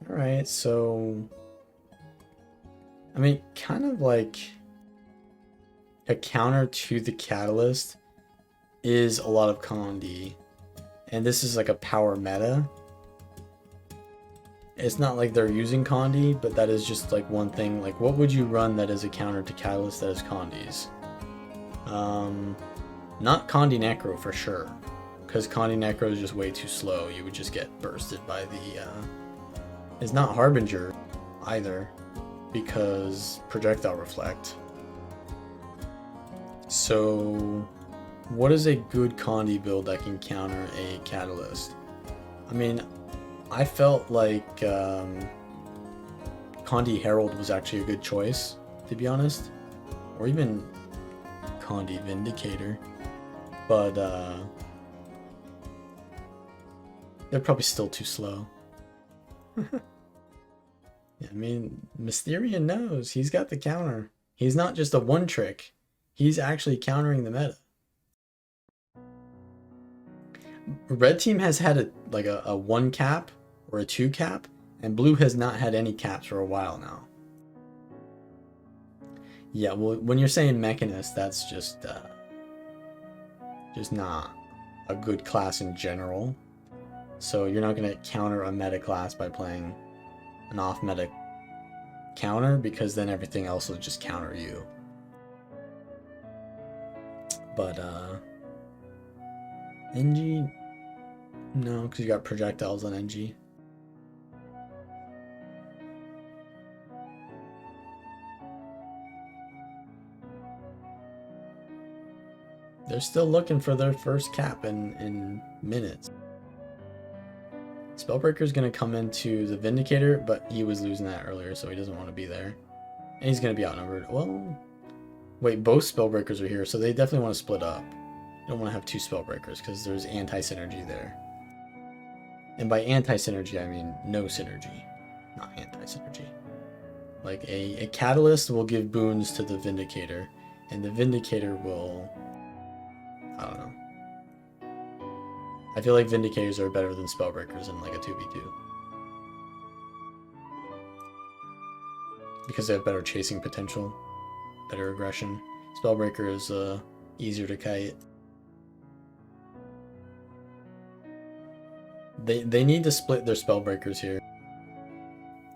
Alright, so... I mean, kind of like... a counter to the Catalyst is a lot of Condi. And this is like a power meta. It's not like they're using Condi, but that is just like one thing. Like, what would you run that is a counter to Catalyst that is Condis? Not Condi Necro for sure. Because Condi Necro is just way too slow. You would just get bursted by the... It's not Harbinger either. Because Projectile Reflect. So... what is a good Condi build that can counter a Catalyst? I mean, I felt like Condi Herald was actually a good choice, to be honest. Or even Condi Vindicator. But they're probably still too slow. Yeah, I mean, Mysterian knows. He's got the counter. He's not just a one trick. He's actually countering the meta. Red team has had a 1 cap or a 2 cap, and blue has not had any caps for a while now. Yeah, well, when you're saying Mechanist, that's just not a good class in general. So you're not going to counter a meta class by playing an off-meta counter, because then everything else will just counter you. But, NG... no, because you got projectiles on NG. They're still looking for their first cap in minutes. Spellbreaker's going to come into the Vindicator, but he was losing that earlier, so he doesn't want to be there. And he's going to be outnumbered. Well, wait, both Spellbreakers are here, so they definitely want to split up. You don't want to have 2 Spellbreakers, because there's anti-synergy there. And by anti-synergy, I mean no synergy, not anti-synergy. Like a Catalyst will give boons to the Vindicator, and the Vindicator will... I don't know. I feel like Vindicators are better than Spellbreakers in like a 2v2. Because they have better chasing potential, better aggression. Spellbreaker is easier to kite. They need to split their Spellbreakers here.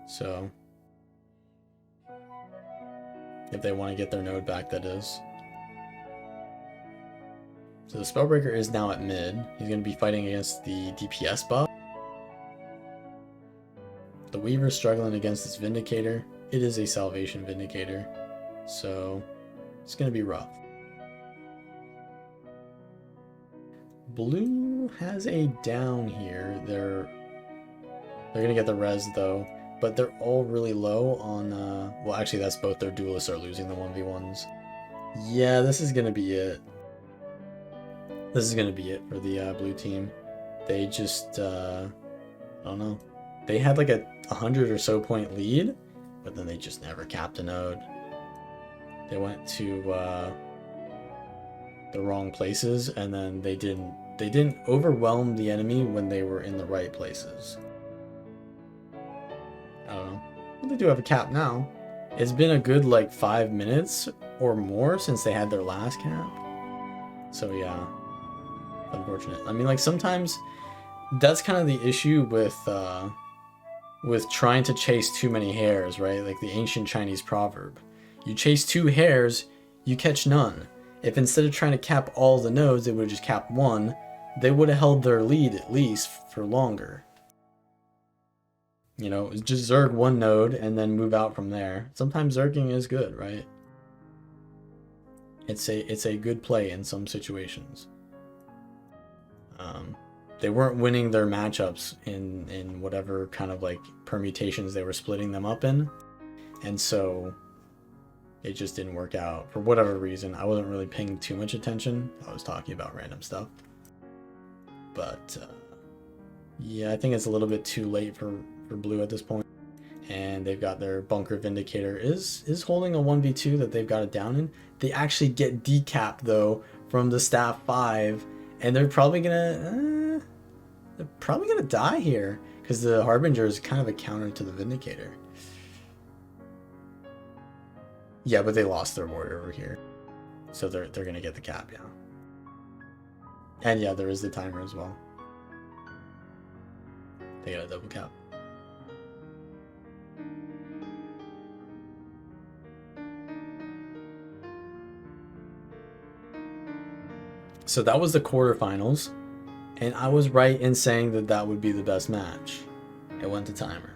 So... if they want to get their node back, that is. So the Spellbreaker is now at mid. He's going to be fighting against the DPS buff. The Weaver's struggling against this Vindicator. It is a Salvation Vindicator. So it's going to be rough. Blue... blue has a down here. They're gonna get the res though, but they're all really low on well, actually that's both their duelists are losing the 1v1s. Yeah, this is gonna be it. This is gonna be it for the blue team. They just I don't know. They had like a 100 or so point lead, but then they just never capped a node. They went to the wrong places, and then they didn't overwhelm the enemy when they were in the right places. I don't know. Well, they do have a cap now. It's been a good like 5 minutes or more since they had their last cap. So yeah, unfortunate. I mean, like sometimes that's kind of the issue with trying to chase too many hares, right? Like the ancient Chinese proverb. You chase 2 hares, you catch none. If instead of trying to cap all the nodes, they would have just capped 1, they would have held their lead at least for longer. You know, just zerg 1 node and then move out from there. Sometimes zerging is good, right? It's a good play in some situations. They weren't winning their matchups in whatever kind of like permutations they were splitting them up in, and so it just didn't work out for whatever reason. I wasn't really paying too much attention. I was talking about random stuff. But yeah, I think it's a little bit too late for blue at this point. And they've got their bunker vindicator is holding a 1v2 that they've got it down in. They actually get decapped though from the staff 5, and they're probably gonna die here because the Harbinger is kind of a counter to the Vindicator. Yeah, but they lost their warrior over here, so they're gonna get the cap, yeah. And yeah, there is the timer as well. They got a double cap. So that was the quarterfinals, and I was right in saying that that would be the best match. It went to timer.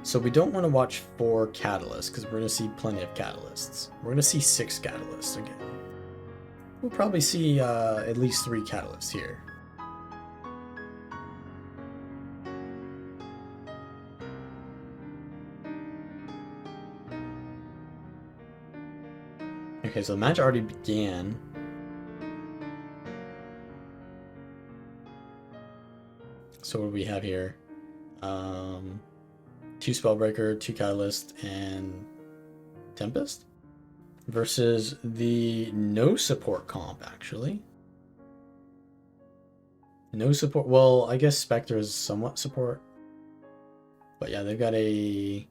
So we don't want to watch 4 catalysts because we're going to see plenty of catalysts. We're going to see 6 catalysts again. We'll probably see at least 3 catalysts here. Okay, so the match already began. So what do we have here? 2 Spellbreaker, 2 Catalyst, and Tempest versus the no support comp, actually. No support. Well, I guess Spectre is somewhat support. But yeah, they've got a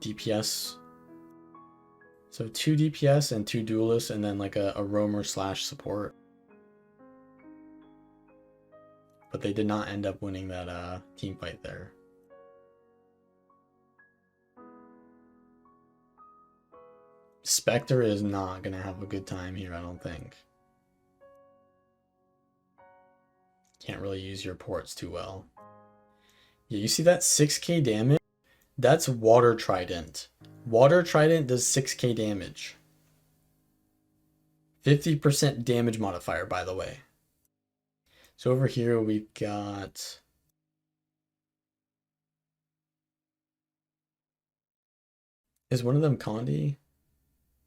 DPS. So 2 DPS and 2 duelists, and then like a roamer / support. But they did not end up winning that team fight there. Spectre is not going to have a good time here, I don't think. Can't really use your ports too well. Yeah, you see that 6k damage? That's Water Trident. Water Trident does 6k damage. 50% damage modifier, by the way. So over here we've got... Is one of them Condi?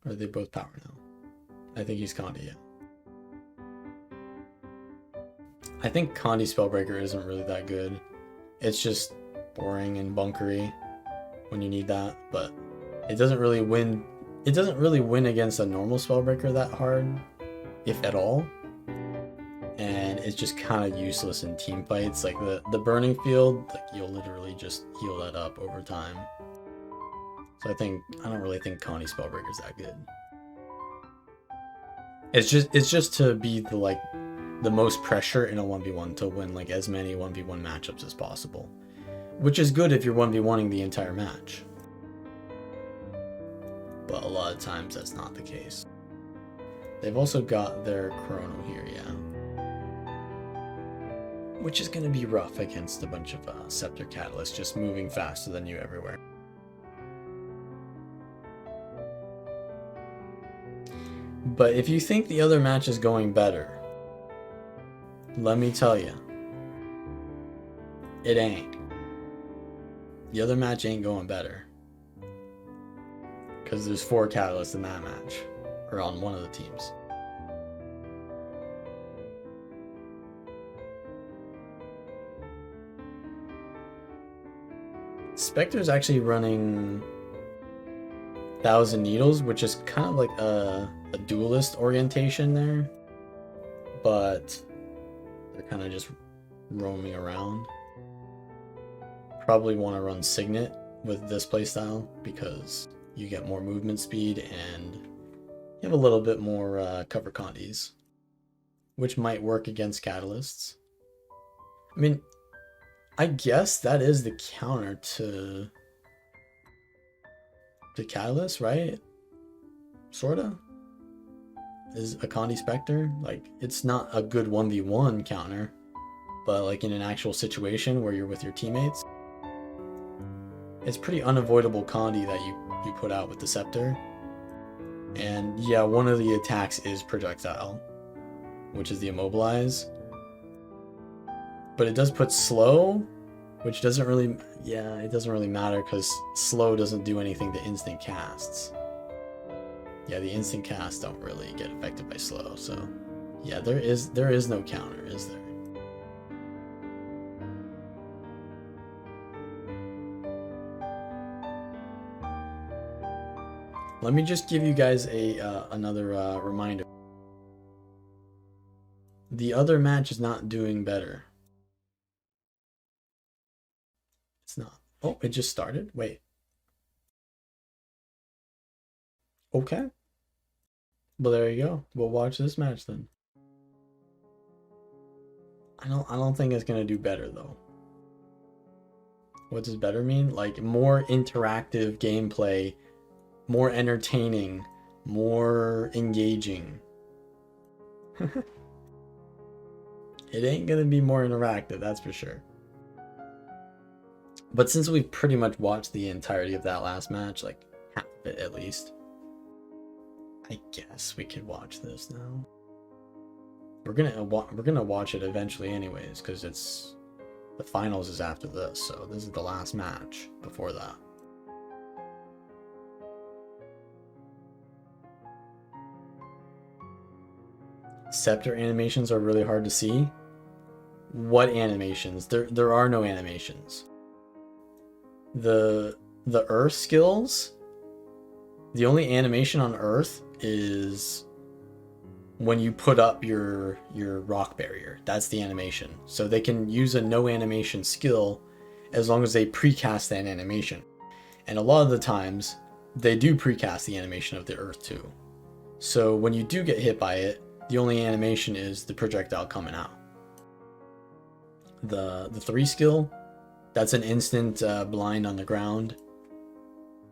Or are they both power now? I think he's Condi, yeah. I think Condi Spellbreaker isn't really that good. It's just boring and bunkery when you need that, but it doesn't really win. It doesn't really win against a normal Spellbreaker that hard, if at all. And it's just kind of useless in team fights. Like the burning field, like you'll literally just heal that up over time. So I don't really think Connie Spellbreaker is that good. It's just to be the most pressure in a 1v1 to win like as many 1v1 matchups as possible, which is good if you're 1v1ing the entire match. But a lot of times that's not the case. They've also got their Chrono here, yeah. Which is going to be rough against a bunch of Scepter Catalysts just moving faster than you everywhere. But if you think the other match is going better, let me tell you, it ain't. The other match ain't going better. Because there's 4 catalysts in that match. Or on one of the teams. Spectre's actually running 1,000 Needles, which is kind of like a duelist orientation there. But they're kind of just roaming around. Probably want to run Signet with this playstyle because you get more movement speed and you have a little bit more cover condies, which might work against catalysts. I mean, I guess that is the counter to the catalyst, right? Sorta. Is a Condi Spectre. Like, it's not a good 1v1 counter, but like in an actual situation where you're with your teammates, it's pretty unavoidable Condi that you put out with the scepter. And yeah, one of the attacks is projectile, which is the immobilize. But it does put slow, which doesn't really, yeah, it doesn't really matter because slow doesn't do anything to instant casts. Yeah, the instant casts don't really get affected by slow, so yeah, there is no counter, is there? Let me just give you guys another reminder. The other match is not doing better. It's not. Oh, it just started? Wait. Okay. Well, there you go. We'll watch this match then. I don't think it's gonna do better though. What does better mean? Like more interactive gameplay, more entertaining, more engaging. It ain't gonna be more interactive, that's for sure. But since we've pretty much watched the entirety of that last match, like half of it at least, I guess we could watch this now. We're gonna watch it eventually anyways, because it's the finals is after this, so this is the last match before that. Scepter animations are really hard to see. What animations? There are no animations. The Earth skills, the only animation on Earth is when you put up your rock barrier. That's the animation. So they can use a no animation skill as long as they precast that animation. And a lot of the times they do precast the animation of the Earth too. So when you do get hit by it, the only animation is the projectile coming out. The 3 skill, that's an instant blind on the ground.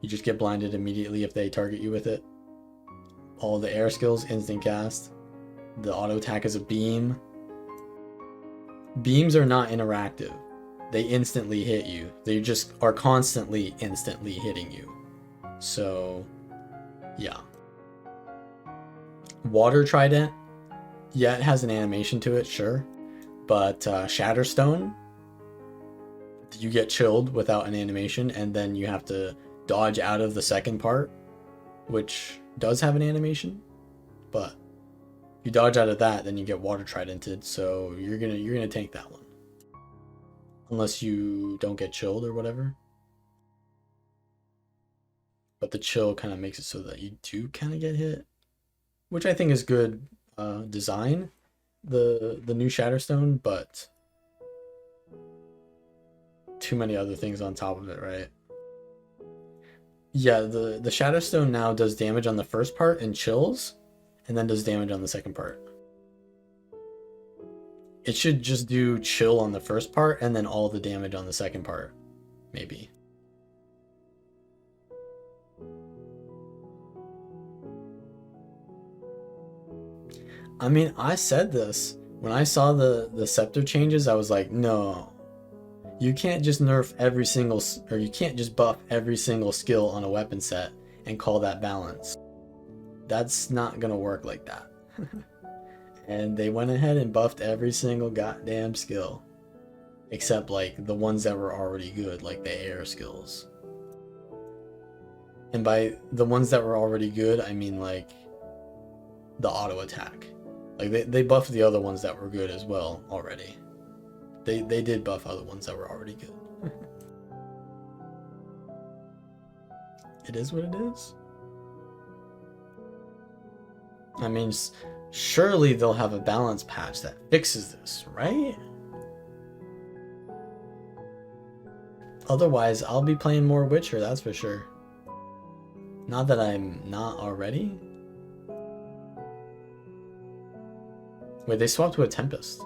You just get blinded immediately if they target you with it. All the air skills, instant cast. The auto attack is a beam. Beams are not interactive. They instantly hit you. They just are constantly instantly hitting you. So, yeah. Water Trident, yeah, it has an animation to it, sure. But Shatterstone, you get chilled without an animation, and then you have to dodge out of the second part, which does have an animation, but you dodge out of that, then you get Water Tridented, so you're gonna tank that one, unless you don't get chilled or whatever. But the chill kind of makes it so that you do kind of get hit, which I think is good design, the new Shatterstone, but too many other things on top of it, right? Yeah, the Shatterstone now does damage on the first part and chills, and then does damage on the second part. It should just do chill on the first part and then all the damage on the second part, maybe. I mean, I said this. When I saw the scepter changes, I was like, no. You can't just nerf every single, or you can't just buff every single skill on a weapon set and call that balance. That's not gonna work like that. And they went ahead and buffed every single goddamn skill. Except like the ones that were already good, like the air skills. And by the ones that were already good, I mean like the auto attack. Like they buffed the other ones that were good as well already. They did buff other ones that were already good. It is what it is. I mean, surely they'll have a balance patch that fixes this, right? Otherwise, I'll be playing more Witcher, that's for sure. Not that I'm not already. Wait, they swapped to a Tempest.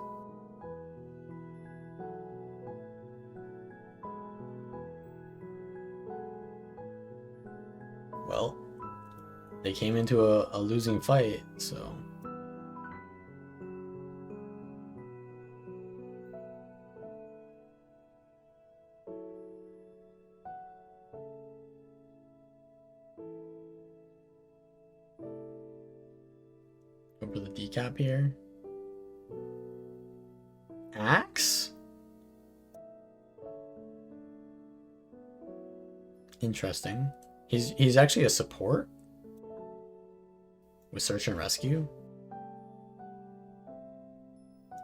Well, they came into a losing fight, so... Go for the decap here. Axe? Interesting. He's actually a support with search and rescue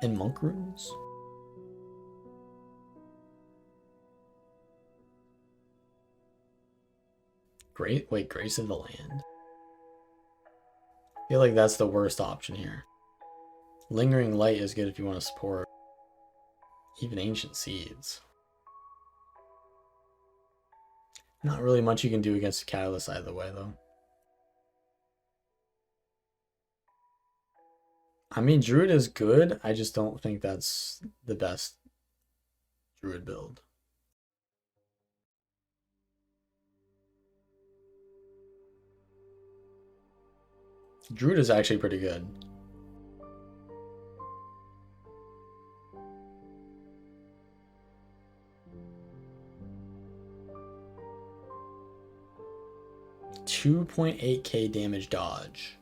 and monk runes. Great. Wait, Grace of the Land. I feel like that's the worst option here. Lingering Light is good if you want to support. Even Ancient Seeds. Not really much you can do against a Catalyst either way, though. I mean, Druid is good. I just don't think that's the best Druid build. Druid is actually pretty good. $2.8k damage dodge.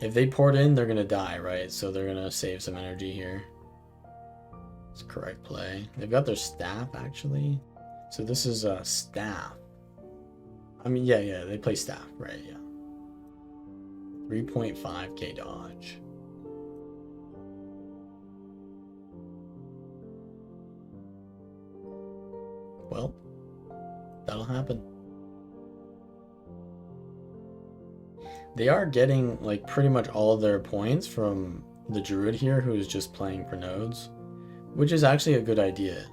If they port in, they're gonna die, right? So they're gonna save some energy here. It's a correct play. They've got their staff, actually. So this is a staff. I mean, yeah, they play staff, right? Yeah. 3.5k dodge. Well, that'll happen. They are getting like pretty much all of their points from the Druid here, who is just playing for nodes, which is actually a good idea.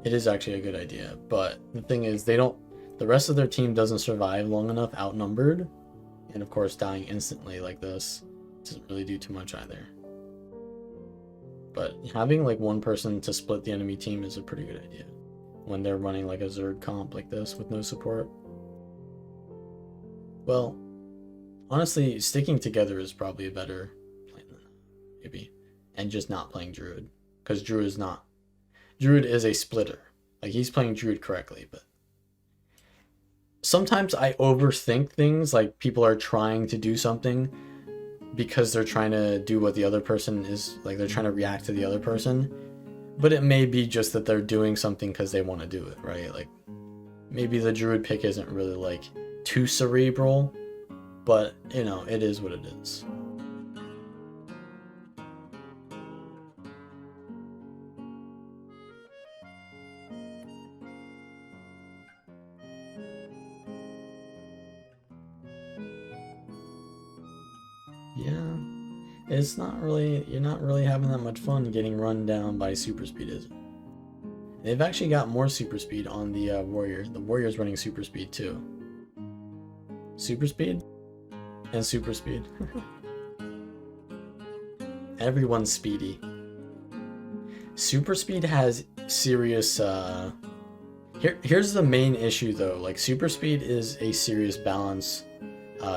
It is actually a good idea, but the thing is, the rest of their team doesn't survive long enough outnumbered, and of course dying instantly like this doesn't really do too much either. But having like one person to split the enemy team is a pretty good idea when they're running like a Zerg comp like this with no support. Well, honestly, sticking together is probably a better plan than that, maybe. And just not playing Druid. Because Druid is a splitter. Like, he's playing Druid correctly, but... Sometimes I overthink things, like people are trying to do something because they're trying to do what the other person is, like they're trying to react to the other person. But it may be just that they're doing something because they want to do it, right? Like, maybe the Druid pick isn't really, like, too cerebral, but, you know, it is what it is. Yeah, it's not really, you're not really having that much fun getting run down by super speed, is it? They've actually got more super speed on the warrior. The warrior's running super speed too. Super speed and super speed. Everyone's speedy. Super speed has serious here's the main issue though. Like, super speed is a serious balance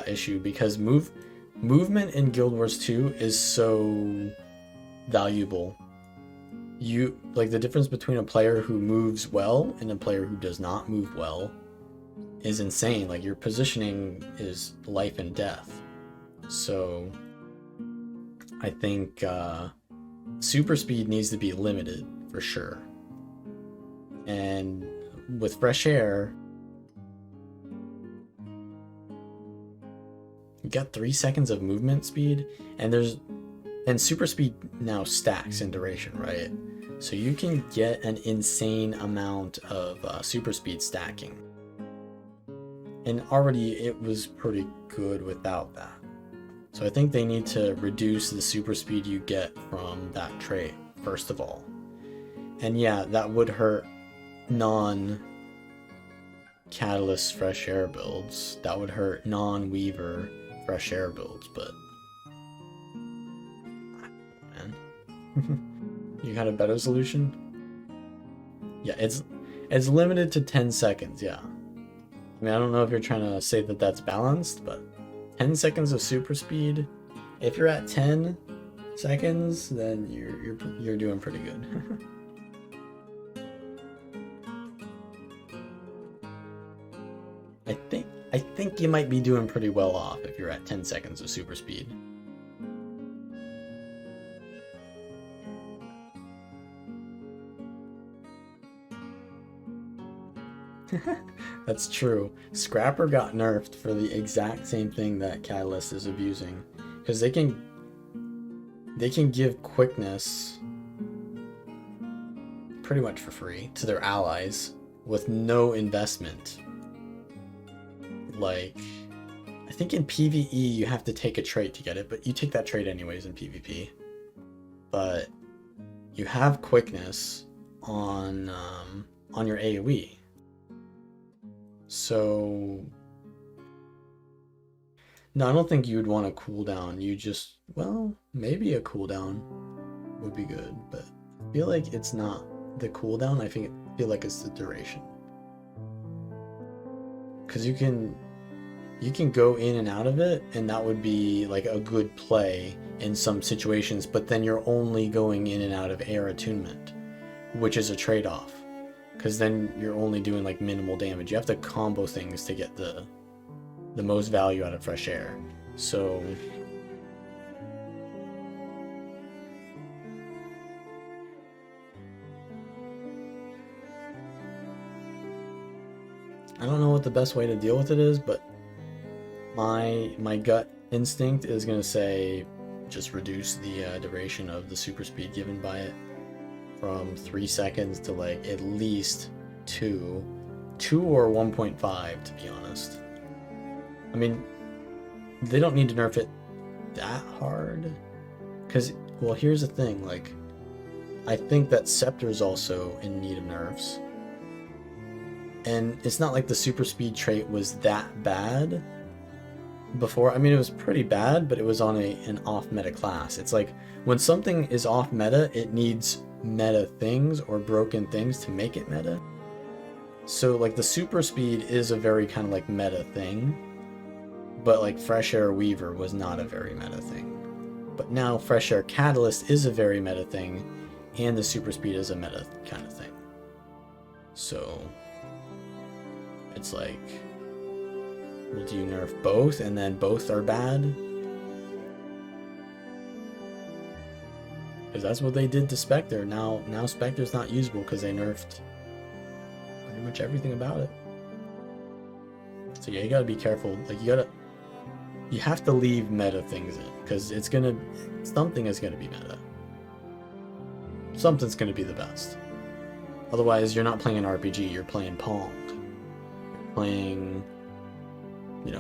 issue because movement in Guild Wars 2 is so valuable. Like, the difference between a player who moves well and a player who does not move well is insane. Like, your positioning is life and death. So I think super speed needs to be limited for sure. And with fresh air, you got 3 seconds of movement speed, and super speed now stacks in duration, right? So you can get an insane amount of super speed stacking. And already it was pretty good without that. So I think they need to reduce the super speed you get from that trait, first of all. And yeah, that would hurt non-Catalyst fresh air builds. That would hurt non-Weaver fresh air builds, but... man. You had a better solution? Yeah, it's limited to 10 seconds, yeah. I mean, I don't know if you're trying to say that that's balanced, but 10 seconds of super speed. If you're at 10 seconds, then you're doing pretty good. I think you might be doing pretty well off if you're at 10 seconds of super speed. That's true. Scrapper got nerfed for the exact same thing that Catalyst is abusing, because they can give quickness pretty much for free to their allies with no investment. Like, I think in PvE you have to take a trait to get it, but you take that trait anyways in PvP. But you have quickness on your AoE. So, no, I don't think you would want a cooldown. You just, well, maybe a cooldown would be good, but I feel like it's not the cooldown. I feel like it's the duration. Because you can go in and out of it, and that would be like a good play in some situations, but then you're only going in and out of air attunement, which is a trade-off. Because then you're only doing like minimal damage. You have to combo things to get the most value out of fresh air. So I don't know what the best way to deal with it is, but my gut instinct is gonna say just reduce the duration of the super speed given by it from 3 seconds to like at least 2 or 1.5, to be honest. I mean, they don't need to nerf it that hard, because, well, here's the thing, like, I think that Scepter is also in need of nerfs, and it's not like the super speed trait was that bad before. I mean, it was pretty bad, but it was on an off meta class. It's like when something is off meta, it needs meta things or broken things to make it meta. So like the super speed is a very kind of like meta thing, but like fresh air Weaver was not a very meta thing. But now fresh air Catalyst is a very meta thing, and the super speed is a meta kind of thing. So it's like, well, do you nerf both and then both are bad? Because that's what they did to Spectre. Now Spectre's not usable because they nerfed pretty much everything about it. So yeah, you gotta be careful. Like you have to leave meta things in, because something is gonna be meta. Something's gonna be the best. Otherwise, you're not playing an RPG. You're playing Pong. You're playing,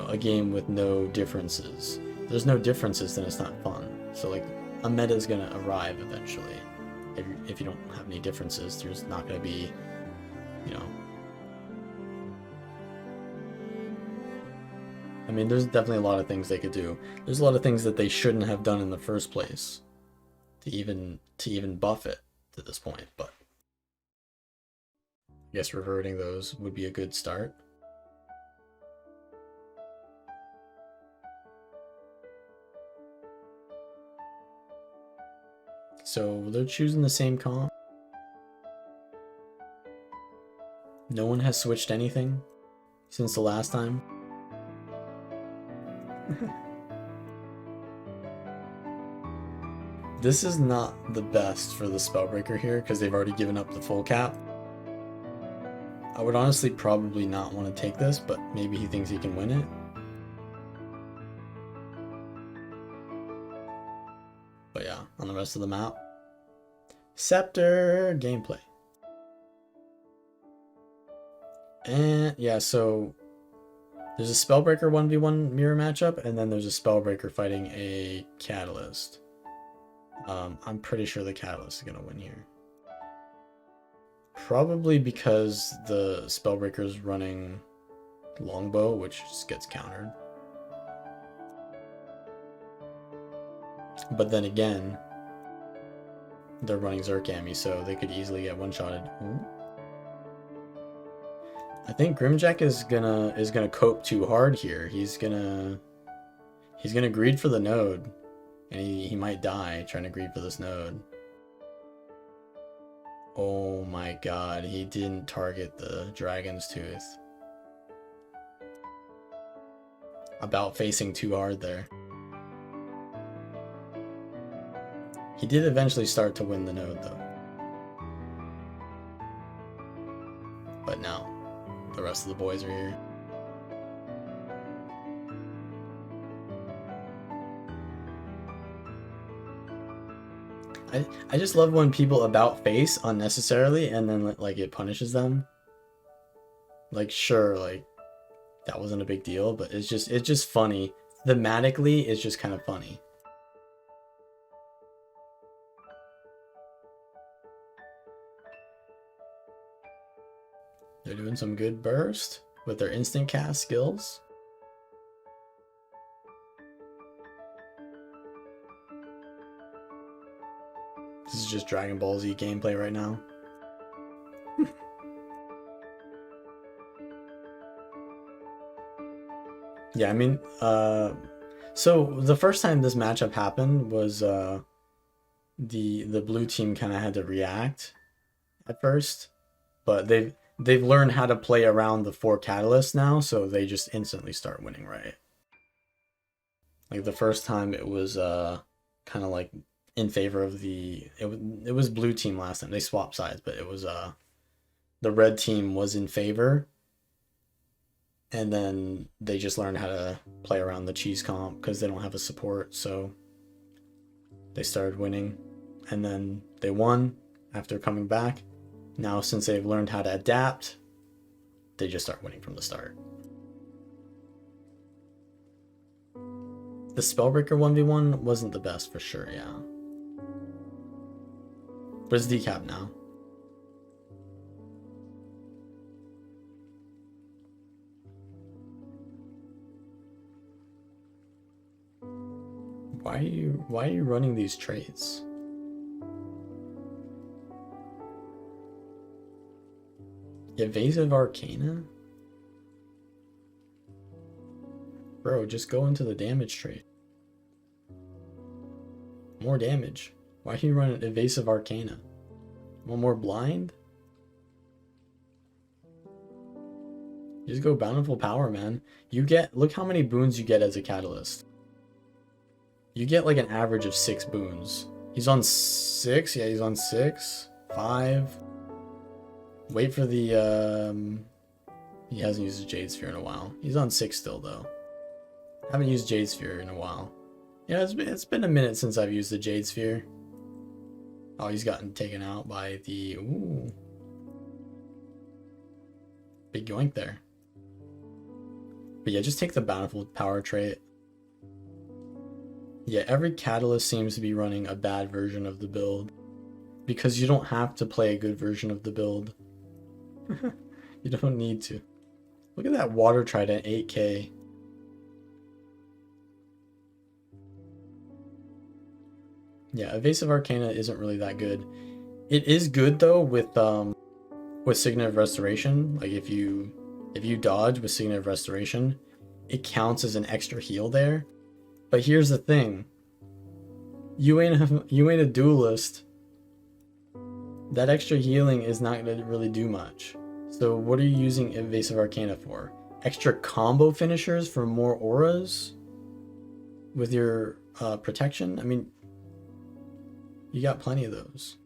a game with no differences. If there's no differences, then it's not fun. So like, a meta is gonna arrive eventually. If you don't have any differences, there's not gonna be, I mean, there's definitely a lot of things they could do. There's a lot of things that they shouldn't have done in the first place to even buff it to this point, but I guess reverting those would be a good start. So they're choosing the same comp. No one has switched anything. since the last time. This is not the best for the Spellbreaker here because they've already given up the full cap. I would honestly probably not want to take this, but maybe he thinks he can win it. But yeah, on the rest of the map. Scepter gameplay. And yeah, so there's a Spellbreaker 1v1 mirror matchup, and then there's a Spellbreaker fighting a Catalyst. I'm pretty sure the Catalyst is going to win here. Probably because the Spellbreaker's running Longbow, which just gets countered. But then again, they're running Zerkami, so they could easily get one-shotted. I think Grimjack is gonna cope too hard here. He's gonna greed for the node, and he might die trying to greed for this node. Oh my god, he didn't target the Dragon's Tooth. About facing too hard there. He did eventually start to win the node though. But now, the rest of the boys are here. I just love when people about face unnecessarily and then like it punishes them. Like sure, like that wasn't a big deal, but it's just funny. Thematically, it's just kind of funny. They're doing some good burst with their instant cast skills. This is just Dragon Ball Z gameplay right now. Yeah, I mean, so the first time this matchup happened was the blue team kind of had to react at first, but they've learned how to play around the 4 catalysts now, so they just instantly start winning, right? Like the first time it was kind of like in favor of it was blue team last time. They swapped sides, but it was the red team was in favor, and then they just learned how to play around the cheese comp because they don't have a support, so they started winning, and then they won after coming back. Now since they've learned how to adapt, they just start winning from the start. The Spellbreaker 1v1 wasn't the best for sure, yeah. But it's decap now. Why are you running these traits? Evasive Arcana? Bro, just go into the damage trait. More damage. Why do you run an Evasive Arcana? One more blind? Just go Bountiful Power, man. Look how many boons you get as a catalyst. You get like an average of 6 boons. He's on 6? Yeah, he's on 6. 5. Wait for the, he hasn't used his Jade Sphere in a while. He's on 6 still, though. Haven't used Jade Sphere in a while. Yeah, it's been a minute since I've used the Jade Sphere. Oh, he's gotten taken out by the... Ooh. Big yoink there. But yeah, just take the Bountiful Power trait. Yeah, every catalyst seems to be running a bad version of the build. Because you don't have to play a good version of the build. You don't need to. Look at that Water Trident 8k. Yeah, Evasive Arcana isn't really that good. It is good though with Signet of Restoration. Like if you dodge with Signet of Restoration, it counts as an extra heal there. But here's the thing. You ain't a duelist. That extra healing is not gonna really do much. So what are you using Evasive Arcana for? extra combo finishers for more auras with your protection. I mean, you got plenty of those.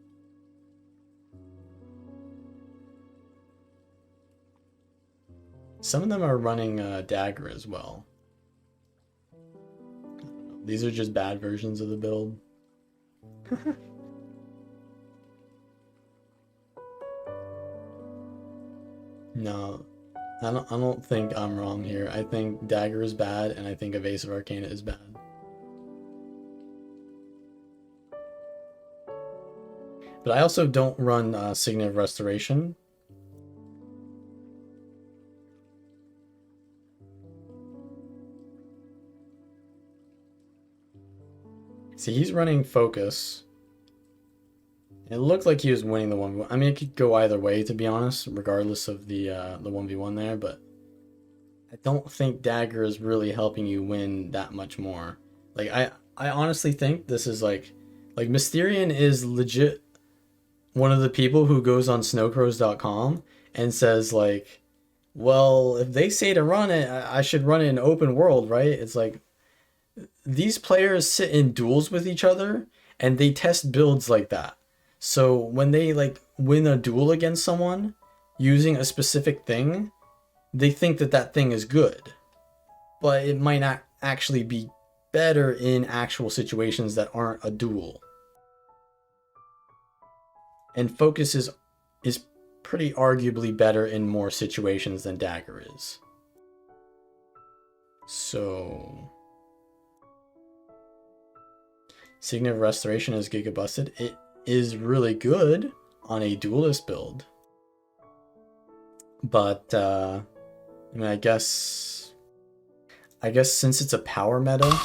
Some of them are running dagger as well. These are just bad versions of the build. No, I don't think I'm wrong here. I think dagger is bad, and I think evasive arcana is bad. But I also don't run Signet of Restoration. See, he's running Focus. It looked like he was winning the 1v1. I mean, it could go either way, to be honest, regardless of the 1v1 there, but I don't think Dagger is really helping you win that much more. Like, I honestly think this is like Mysterian is legit one of the people who goes on snowcrows.com and says, like, well, if they say to run it, I should run it in open world, right? It's like, these players sit in duels with each other and they test builds like that. So when they like win a duel against someone using a specific thing, they think that that thing is good, but it might not actually be better in actual situations that aren't a duel. And Focus is pretty arguably better in more situations than Dagger is. So Signet of Restoration is Giga Busted. It is really good on a duelist build. But I mean, I guess since it's a power meta,